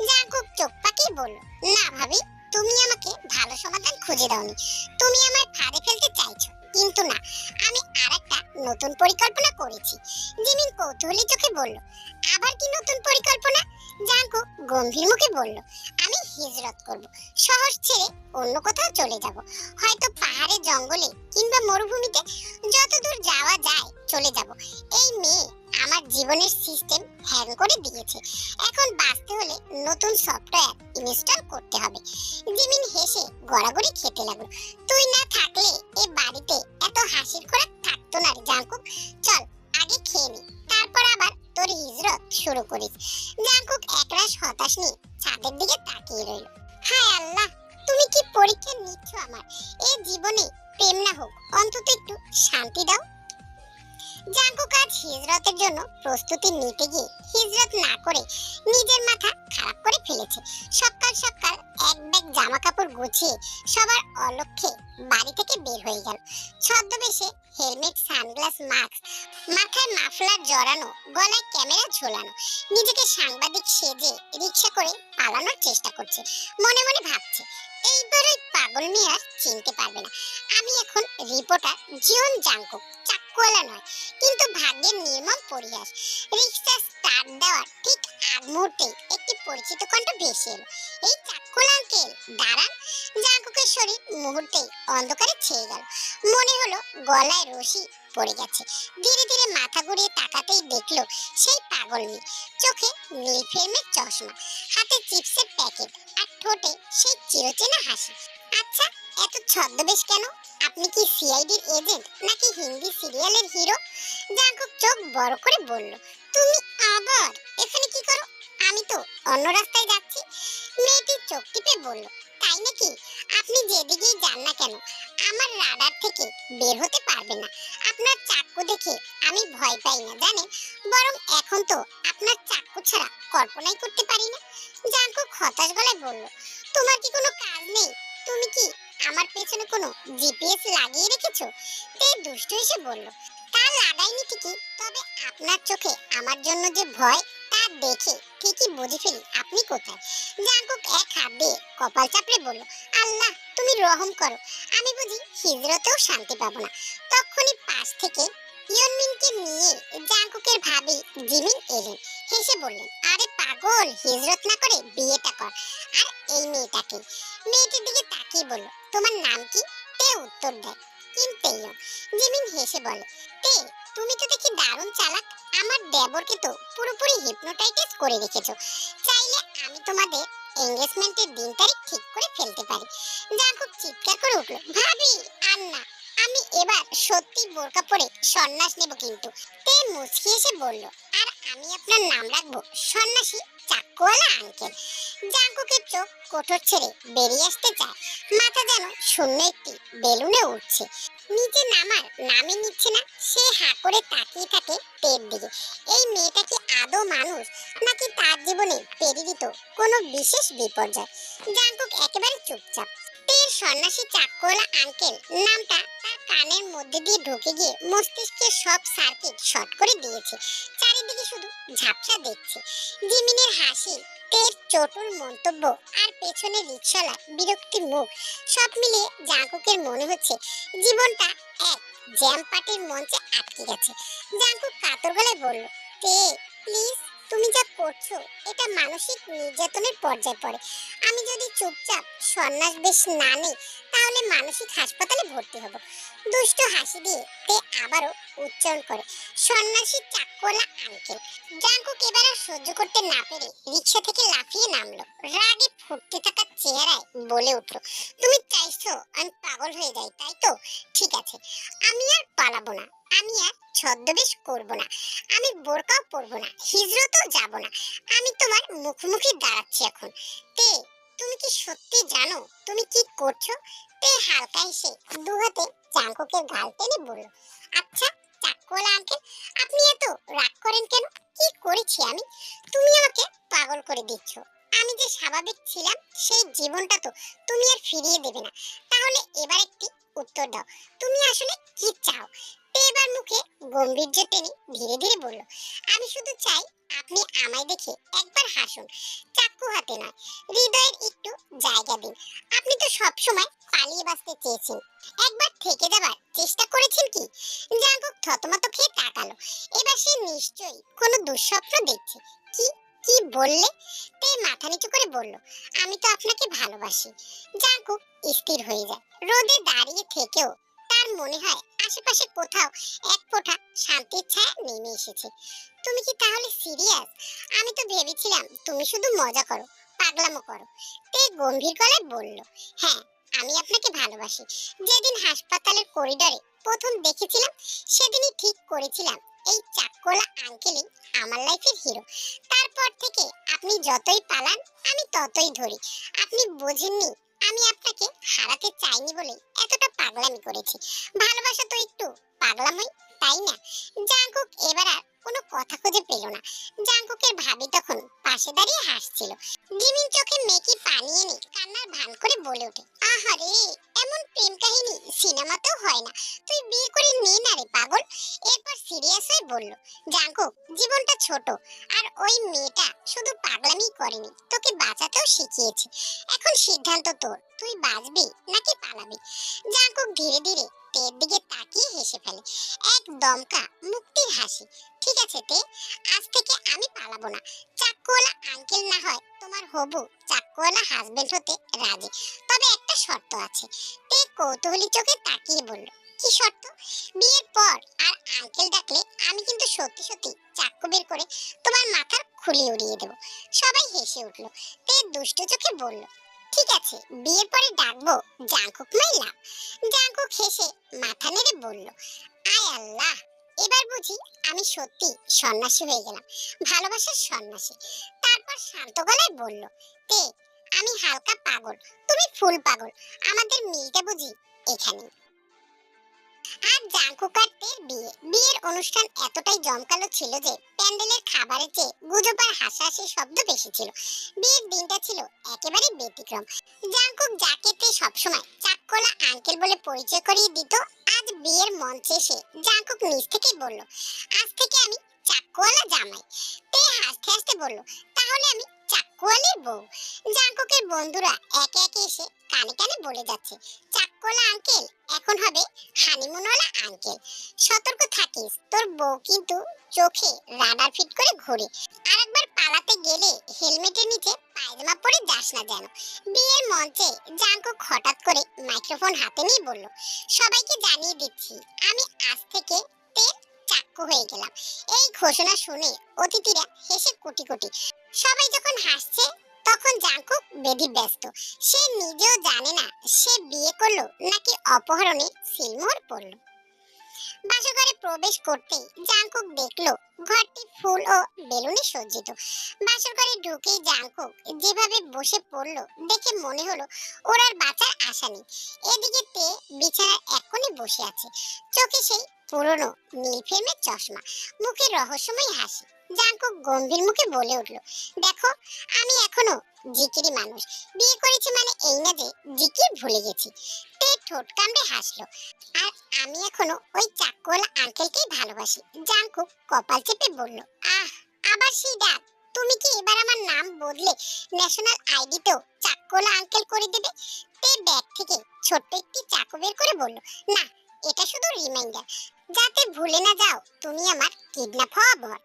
জাঙ্কুক চোখ পাকিয়ে বলল, না ভাবি তুমি আমাকে ভালো সমাধান খুঁজে দাওনি, তুমি আমায় ফাঁদে ফেলতে চাইছো, কিন্তু না, আমি আরেকটা নতুন পরিকল্পনা করেছি। জিমিন কৌতূহলী চোখে বলল, আবার কি নতুন পরিকল্পনা? জাঙ্কুক গম্ভীর মুখে বলল, আমি হিজরত করব, শহর ছেড়ে অন্য কোথাও চলে যাব, হয়তো পাহাড়ে জঙ্গলে কিংবা মরুভূমিতে, যতদূর যাওয়া যায় চলে যাব। এই মেয়ে আমার জীবনের সিস্টেম হ্যাং করে দিয়েছে, এখন বাঁচতে হলে নতুন সফটওয়্যার ইনস্টল করতে হবে। জিমিন হেসে গড়াগড়ি খেতে লাগলো। তুই না থাকলে এই বাড়িতে এত হাসির খোরাক থাকতো না রে জাঙ্কুক। চল আগে খেয়ে নি, তারপর আবার তোর হিজরত শুরু করিস। জাঙ্কুক একরাশ হতাশ নিয়ে ছাদের দিকে তাকিয়ে রইল। হায় আল্লাহ, তুমি কি পরীক্ষা নিচ্ছ আমার? এই জীবনে প্রেম না হোক, অন্তত একটু শান্তি দাও। জাঙ্কুক আজ হিজরতের জন্য প্রস্তুতি নিতে গিয়ে হিজরত না করে নিজের মাথা খারাপ করে ফেলেছে। সকাল সকাল এক ব্যাগ জামা কাপড় গুছিয়ে সবার অলক্ষ্যে বাড়ি থেকে বের হয়ে গেল। ছদ্মবেশে হেলমেট, সানগ্লাস, মাস্ক, মাথায় মাফলার জড়ানো, গলায় ক্যামেরা ঝোলানো, নিজেকে সাংবাদিক সেজে রিকশা করে পালানোর চেষ্টা করছে। মনে মনে ভাবছে, এইবার ওই পাগল মেয়ে আর চিনতে পারবে না। আমি এখন রিপোর্টার জিওন জাঙ্কুক, চাক্কুওয়ালা নয়। কিন্তু ভাগ্যের নির্মম পরিহাস, রিকশা স্টার্ট দেওয়ার ঠিক আগ মুহূর্তে একটি পরিচিত কণ্ঠ ভেসে এলো। এই চাক্কুল আঙ্কেল, দাঁড়ান। জাঙ্কুকের শরীর মুহূর্তেই অন্ধকারে ছেয়ে গেল। মনে হলো গলায় রশি পড়ে গেছে। ধীরে ধীরে মাথা ঘুরিয়ে তাকাতেই দেখলো সেই পাগল মেয়ে। চোখে নীল ফ্রেমের চশমা, হাতে চিপসের প্যাকেট, আর ঠোঁটে সেই চিরচেনা হাসি। আচ্ছা, এত ছদ্মবেশ কেন? আপনি কি সিআইডির এজেন্ট নাকি হিন্দি সিরিয়ালের হিরো? জাঙ্কুক চোখ বড় করে বলল, তুমি আবার এখানে কি করো? আমি তো অন্য রাস্তায় যাচ্ছি। মেয়েটি চোখ টিপে বলল, তাই নাকি? আপনি যেদিকেই যান না কেন আমার রাডার থেকে বের হতে পারবেন না। আপনার চাকু দেখে আমি ভয় পাই না জানেন, বরং এখন তো আপনার চাকু ছাড়া কল্পনাই করতে পারি না। জাঙ্কুক হতাশ গলায় বলল, তোমার কি কোনো কাজ নেই? তুমি কি আমার পেছনে কোনো জিপিএস লাগিয়ে রেখেছো? তে দুষ্টু এসে বলল, তা লাগাইনি ঠিকই, তবে আপনার চোখে আমার জন্য যে ভয় তা দেখে ঠিকই বুঝে ফেলি আপনি কোথায়। জাঙ্কুক এক হাত দিয়ে কপাল চাপড়ে বলল, আল্লাহ তুমি রহম করো, আমি বুঝি হিজরতেও শান্তি পাবো না। তখনই পাশ থেকে ইয়নমিনকে নিয়ে জাঙ্কুকের ভাবি জিমিন এলেন। হেসে বললেন, আরে পাগল, হিজরত না করে বিয়েটা কর। আর এই মেয়েটাকে। মেয়েটির দিকে তাকিয়ে বলল, তোমার নাম কি? তে উত্তর দেয়, কিনতেইয়ন। জিমিন হেসে বলে, তে তুমি তো দেখি দারুণ চালাক, আমার দেবরকে তো পুরোপুরি হিপনোটাইজ করে রেখেছো। চাইলে আমি তোমাদের এনগেজমেন্টের দিন তারিখ ঠিক করে ফেলতে পারি। জাঙ্কুক চিৎকার করে উঠল, ভাবি আর না, আমি এবার সত্যি বোরকা পরে সন্ন্যাস নেব কিন্তু। তে মুচকি এসে বলল, আর আমি আপনার নাম রাখবো সন্ন্যাসী চাক্কুওয়ালা আঙ্কেল। জাঙ্কুকের চোখ কোঠর ছেড়ে বেরিয়ে আসতে চায়, মাথা যেন শূন্য একটি বেলুনে উঠছে। নিচে নামার নামই নিচ্ছে না। সে হাঁ করে তাকিয়ে থাকে তের দিকে। এই মেয়েটা কি আদৌ মানুষ, নাকি তার জীবনে প্রেরিত কোনো বিশেষ বিপর্যয়? জাঙ্কুক একেবারে চুপচাপ। তের সন্ন্যাসী চাক্কুওয়ালা আঙ্কেল নামটা তার কানের মধ্যে দিয়ে ঢুকে গিয়ে মস্তিষ্কের সব সার্কিট শর্ট করে দিয়েছে। চারিদিকে শুধু ঝাপসা দেখছে। জিমিনের হাসি, তের চটুল মন্তব্য, আর পেছনে রিকশালা বিরক্তির মুখ, সব মিলিয়ে জাঙ্কুকের মনে হচ্ছে জীবনটা এক জ্যাম পার্টির মঞ্চে আটকে গেছে। জাঙ্কুক কাতর গলায় বলল, তে প্লিজ, তুমি যা করছো এটা মানসিক নির্যাতনের পর্যায়ে পড়ে। আমি যদি চুপচাপ সন্ন্যাস বেশ না নেই তাহলে মানসিক হাসপাতালে ভর্তি হব। দুষ্ট হাসি দিয়ে তে আবারও উচ্চারণ করে, সন্ন্যাসী চাক্কুওয়ালা আঙ্কেল। জাঙ্কুক এবার আর সহ্য করতে না পেরে রিকশা থেকে লাফিয়ে নামলো। রাগে ফুটতে থাকা চেহারায় বলে উঠল, তুমি চাইছো আমি পাগল হয়ে যাই তাই তো? ঠিক আছে, আমি আর পালাবো না, আমি আর ছদ্মবেশ করব না, আমি বোরকাও পরবো না, হিজরতও যাব না। আমি তোমার মুখোমুখি দাঁড়াচ্ছি এখন। তে তুমি কি সত্যি জানো তুমি কি করছো? তে হালকা হেসে দু হাতে জাঙ্কুকের গাল টেনে বলল, আচ্ছা চাক্কুওয়ালা আঙ্কেল, আপনি এত রাগ করেন কেন? কি করেছি আমি? তুমি আমাকে পাগল করে দিচ্ছ। আমি যে স্বাভাবিক ছিলাম সেই জীবনটা তো তুমি আর ফিরিয়ে দেবে না। তাহলে এবার একটি উত্তর দাও, তুমি আসলে কি চাও? তে এবার মুখে গম্ভীর্য টেনে ধীরে ধীরে বলল, আমি শুধু চাই আপনি আমায় দেখে একবার হাসুন, চাক্কু হাতে নয়, হৃদয়ের একটু জায়গা দিন। আপনি তো সব সময় পালিয়ে বাঁচতে চেয়েছেন, একবার থেকে যাবার চেষ্টা করেছেন কি? জাঙ্কুক থতমত খেয়ে তাকালো। এবার সে নিশ্চয়ই কোনো দুঃস্বপ্ন দেখছে। কি কি বললে? তে মাথা নিচু করে বলল, আমি তো আপনাকে ভালোবাসি। জাঙ্কুক স্থির হয়ে যায়। রোদে দাঁড়িয়ে থেকেও তার মনে হয় আশেপাশে কোথাও এক ফোঁটা শান্তির ছায়া নেমে এসেছে। তুমি কি তাহলে সিরিয়াস? আমি তো ভেবেছিলাম তুমি শুধু মজা করো, পাগলামো করো। তে গম্ভীর গলায় বলল, হ্যাঁ, আমি আপনাকে ভালোবাসি। যেদিন হাসপাতালের করিডোরে প্রথম দেখেছিলাম সেদিনই ঠিক করেছিলাম এই চাককোলা আঙ্কেলই আমার লাইফের হিরো। তারপর থেকে আপনি যতই পালান আমি ততই ধরি। আপনি বোঝেননি আমি আপনাকে হারাতে চাইনি বলে এতটা পাগলামি করেছি। ভালোবাসা তো একটু পাগলামই, তাই না? জাঙ্কুক এবার আর কোনো কথা খুঁজে পেল না। জাঙ্কুকের ভাবি তখন পাশে দাঁড়িয়ে হাসছিল। জিমিন চোখে মেকি পানি এনে কান্নার ভান করে বলে ওঠে, আহারে, এমন প্রেম কাহিনী সিনেমাতেও হয় না। তুই বিয়ে করে নে না রে পাগল। এরপর সিরিয়াস হয়ে বলল, জাঙ্কুক, জীবনটা ছোট, আর ওই মেয়েটা শুধু পাগলামি করেনি, তোকে বাঁচাতেও শিখিয়েছে। এখন সিদ্ধান্ত তোর, তুই বাঁচবি নাকি পালাবি। জাঙ্কুক ধীরে ধীরে তের দিকে তাকিয়ে হেসে ফেলে, এক দমকা মুক্তির হাসি। ঠিক আছে তে, আজ থেকে আমি পালাবো না। চাক্কুওয়ালা আঙ্কেল না হয় তোমার হবু চাক্কুওয়ালা হাজবেন্ড হতে রাজি, তবে একটা শর্ত আছে। তে কৌতূহলী চোখে তাকিয়ে বলল, কি শর্ত? বিয়ের পর আর আঙ্কেল ডাকলে আমি কিন্তু সত্যি সত্যি চাক্কু বের করে তোমার মাথার খুলি উড়িয়ে দেব। সবাই হেসে উঠল। তে দুষ্টু চোখে বলল, ঠিক আছে, বিয়ের পরে ডাকবো জাঙ্কুক মাই লাভ। জাঙ্কুক হেসে মাথা নেড়ে বলল, আয় আল্লাহ, এবার বুঝি আমি সত্যি সন্ন্যাসী হয়ে গেলাম, ভালোবাসার সন্ন্যাসী। তারপর শান্ত গলায় বলল, তে, আমি হালকা পাগল, তুমি ফুল পাগল, আমাদের মিলটা বুঝি এখানে। আর জাঙ্কুক আর তের বিয়ের অনুষ্ঠান এতটাই জমকালো ছিল যে প্যান্ডেলের খাবারের চেয়ে গুজব আর হাসাহাসির শব্দ বেশি ছিল। বিয়ের দিনটা ছিল একেবারে ব্যতিক্রম। জাঙ্কুক যাকে তে সবসময় চাক্কোলা আঙ্কেল বলে পরিচয় করিয়ে দিত, আজ বিয়ের মঞ্চে এসে জাঙ্কুক নিজ থেকেই বলল, আজ থেকে আমি চাক্কোয়ালা জামাই। তে হাসতে হাসতে বলল, তাহলে আমি চাক্কোয়ালের বউ। জাঙ্কুকের বন্ধুরা একে একে এসে কানে কানে বলে যাচ্ছে, চাক্কোলা আঙ্কেল এখন হবে হানিমুনওয়ালা আঙ্কেল। সতর্ক থাকিস, তোর বউ কিন্তু চোখে রাডার ফিট করে ঘোরে। আরেকবার পালাতে গেলে হেলমেটের নিচে পায়জামা পরে যাস না যেন। বিয়ের মঞ্চে জাঙ্কুক হঠাৎ করে মাইক্রোফোন হাতে নিয়ে বলল, সবাইকে জানিয়ে দিচ্ছি আমি আজ থেকে তেল চাক্কু হয়ে গেলাম। এই ঘোষণা শুনে অতিথিরা হেসে কোটি কোটি। সবাই যখন হাসছে তখন জাঙ্কুক বেধি ব্যস্ত। সে নিজেও জানে না সে বিয়ে করলো নাকি অপহরণে সিলমোহর পড়লো। বাসঘরে প্রবেশ করতেই জাঙ্কুক দেখলো ঘরটি ফুল ও বেলুনে সজ্জিত। বাসর ঘরে ঢুকেই জাঙ্কুক যেভাবে বসে পড়লো দেখে মনে হলো ওর আর বাঁচার আশা নেই। এদিকে তে বিছানার এক কোণে বসে আছে, চোখে সেই পুরনো নীল ফ্রেমের চশমা, মুখে রহস্যময় হাসি। জাঙ্কুক গম্ভীর মুখে বলে উঠল, দেখো, আমি এখনো জিকিরি মানুষ। বিয়ে করেছি মানে এই না যে জিকির ভুলে গেছি। তে ঠোঁট কামড়ে হাসলো, আর আমি এখনো ওই চাক্কুওয়ালা আঙ্কেলকেই ভালোবাসি। জাঙ্কুক কপাল চেপে বলল, আহ, আবার সেই ডাক। তুমি কি এবার আমার নাম বদলে ন্যাশনাল আইডিতেও চাক্কুওয়ালা আঙ্কেল করে দেবে? তে ব্যাগ থেকে ছোট্ট একটি চাকু বের করে বলল, না, এটা শুধু রিমাইন্ডার, যাতে ভুলে না যাও তুমি আমার কিডন্যাপ হওয়া বর।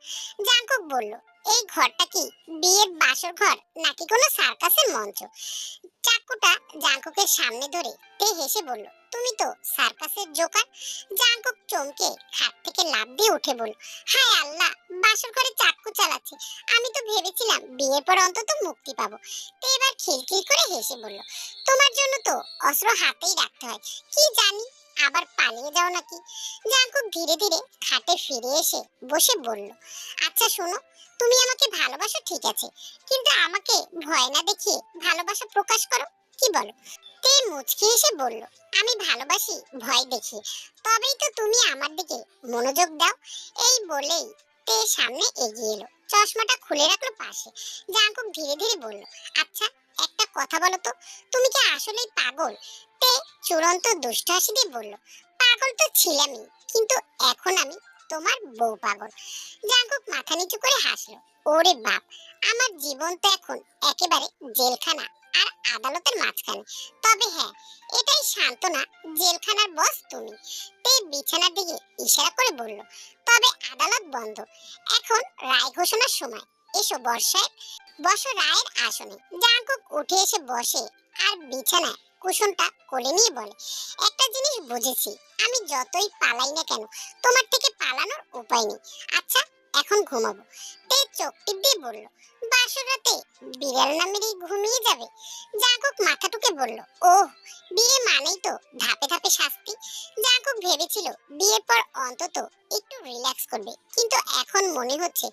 জাঙ্কুক বলল, এই ঘরটা কি বিয়ের বাসর ঘর নাকি কোনো সার্কাসের মঞ্চ? চাকুটা জাঙ্কুকের সামনে ধরে তে হেসে বলল, তুমি তো সার্কাসের জোকার। জাঙ্কুক চমকে খাট থেকে লাফ দিয়ে উঠে বলল, হায় আল্লাহ, বাসর ঘরে চাকু চালাচ্ছে। আমি তো ভেবেছিলাম বিয়ের পর অন্তত মুক্তি পাবো। তে এবার খিলখিল করে হেসে বলল, তোমার জন্য তো অস্ত্র হাতেই রাখতে হয়, কি জানি আবার পালিয়ে যাও নাকি। জাঙ্কুক ধীরে ধীরে খাটে ফিরে এসে বসে বলল, আচ্ছা শোনো, তুমি আমাকে ভালোবাসো ঠিক আছে, কিন্তু আমাকে ভয় না দেখিয়ে ভালোবাসা প্রকাশ করো, কি বলো? তে মুচকি এসে বলল, আমি ভালোবাসি ভয় দেখিয়ে, তবেই তো তুমি আমার দিকে মনোযোগ দাও। এই বলেই তে সামনে এগিয়ে এলো, চশমাটা খুলে রাখলো পাশে। জাঙ্কুক ধীরে ধীরে বলল, আচ্ছা একটা কথা বলো তো, তুমি কি আসলেই পাগল? তে চূড়ান্ত দুষ্ট হাসি দিয়ে বলল, পাগল তো ছিলামই, কিন্তু এখন আমি তোমার বউ পাগল। জাঙ্কুক মাথা নিচু করে হাসলো, ওরে বাপ, আমার জীবন তো এখন একেবারে জেলখানা আর আদালতের মাঝখানে। তবে হ্যাঁ, এটাই সান্ত্বনা, জেলখানার বস তুমি। তে বিছানার দিকে ইশারা করে বলল, তবে আদালত বন্ধ, এখন রায় ঘোষণার সময়। এসো বর্ষায়, বসো রায়ের আসনে। জাঙ্কুক উঠে এসে বসে আর বিছানায় কুশনটা কোলে নিয়ে বলে, একটা জিনিস বুঝেছি, আমি যতই পালাই না কেন তোমার থেকে পালানোর উপায় নেই। আচ্ছা এখন ঘুমাবো। তে চোখ টিপ দিয়ে বলল, বাসর রাতে বিড়াল না মেরেই ঘুমিয়ে যাবে? জাঙ্কুক মাথা টুকে বলল, ওহ, বিয়ে মানেই তো ধাপে ধাপে শাস্তি। জাঙ্কুক ভেবেছিল বিয়ের পর অন্তত একটু রিল্যাক্স করবে, কিন্তু এখন মনে হচ্ছে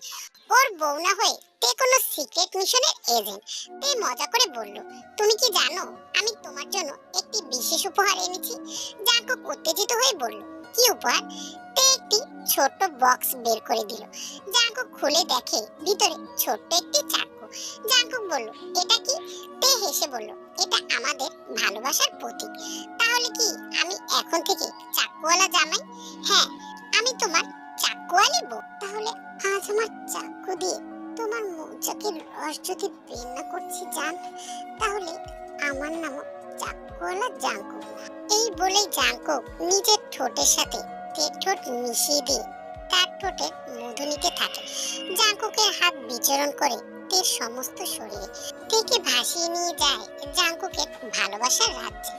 ওর বউ না হয়ে তে কোনো সিক্রেট মিশনের এজেন্ট। তে মজা করে বলল, তুমি কি জানো আমি তোমার জন্য একটি বিশেষ উপহার এনেছি? জাঙ্কুক উত্তেজিত হয়ে বলল, কি উপহার? তে একটি ছোট্ট বক্স বের করে দিল। জাঙ্কুক খুলে দেখে ভিতরে ছোট্ট একটি চাকু। জাঙ্কুক বলল, এটা কি? তে হেসে বলল, এটা আমাদের ভালোবাসার প্রতীক। তাহলে কি আমি এখন থেকে চাকুওয়ালা জামাই? হ্যাঁ, আমি তোমার চাকুওয়ালি বউ। তাহলে আজ আমার চাকু দিয়ে তোমার মৌচাকের রস যদি বের না করছি জান, তাহলে আমার নাম চাকুওয়ালা জাঙ্কুক। এই বলেই জাঙ্কুক নিজের ঠোঁটের সাথে তের ঠোঁট মিশিয়ে দিয়ে তার ঠোঁটে মধু নিতে থাকে। জাঙ্কুকের হাত বিচরণ করে তের সমস্ত শরীরে, তেকে ভাসিয়ে নিয়ে যায় জাঙ্কুকের ভালোবাসার রাজ্যে।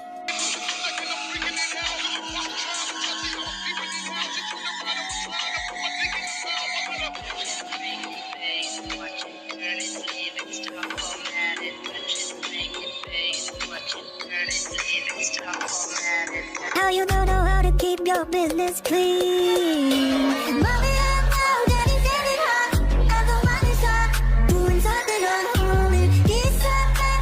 How you don't know how to keep your business clean? Mommy, I know that it's getting hot, and the money's hot. Doing something unholy. He's something.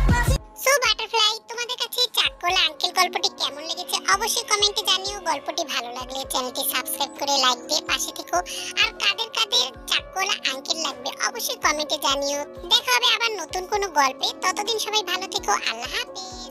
So butterfly, তোমাদের কাছে চাকুওয়ালা আঙ্কেল গল্পটি কেমন লেগেছে অবশ্যই কমেন্টে জানিও। গল্পটি ভালো লাগলে চ্যানেলটি সাবস্ক্রাইব করে লাইক দিয়ে পাশে থেকো। আর কাদের কাদের চাকুওয়ালা আঙ্কেল লাগবে অবশ্যই কমেন্টে জানিও। দেখা হবে আবার নতুন কোনো গল্পে। ততদিন সবাই ভালো থেকো। আল্লাহ হাফেজ।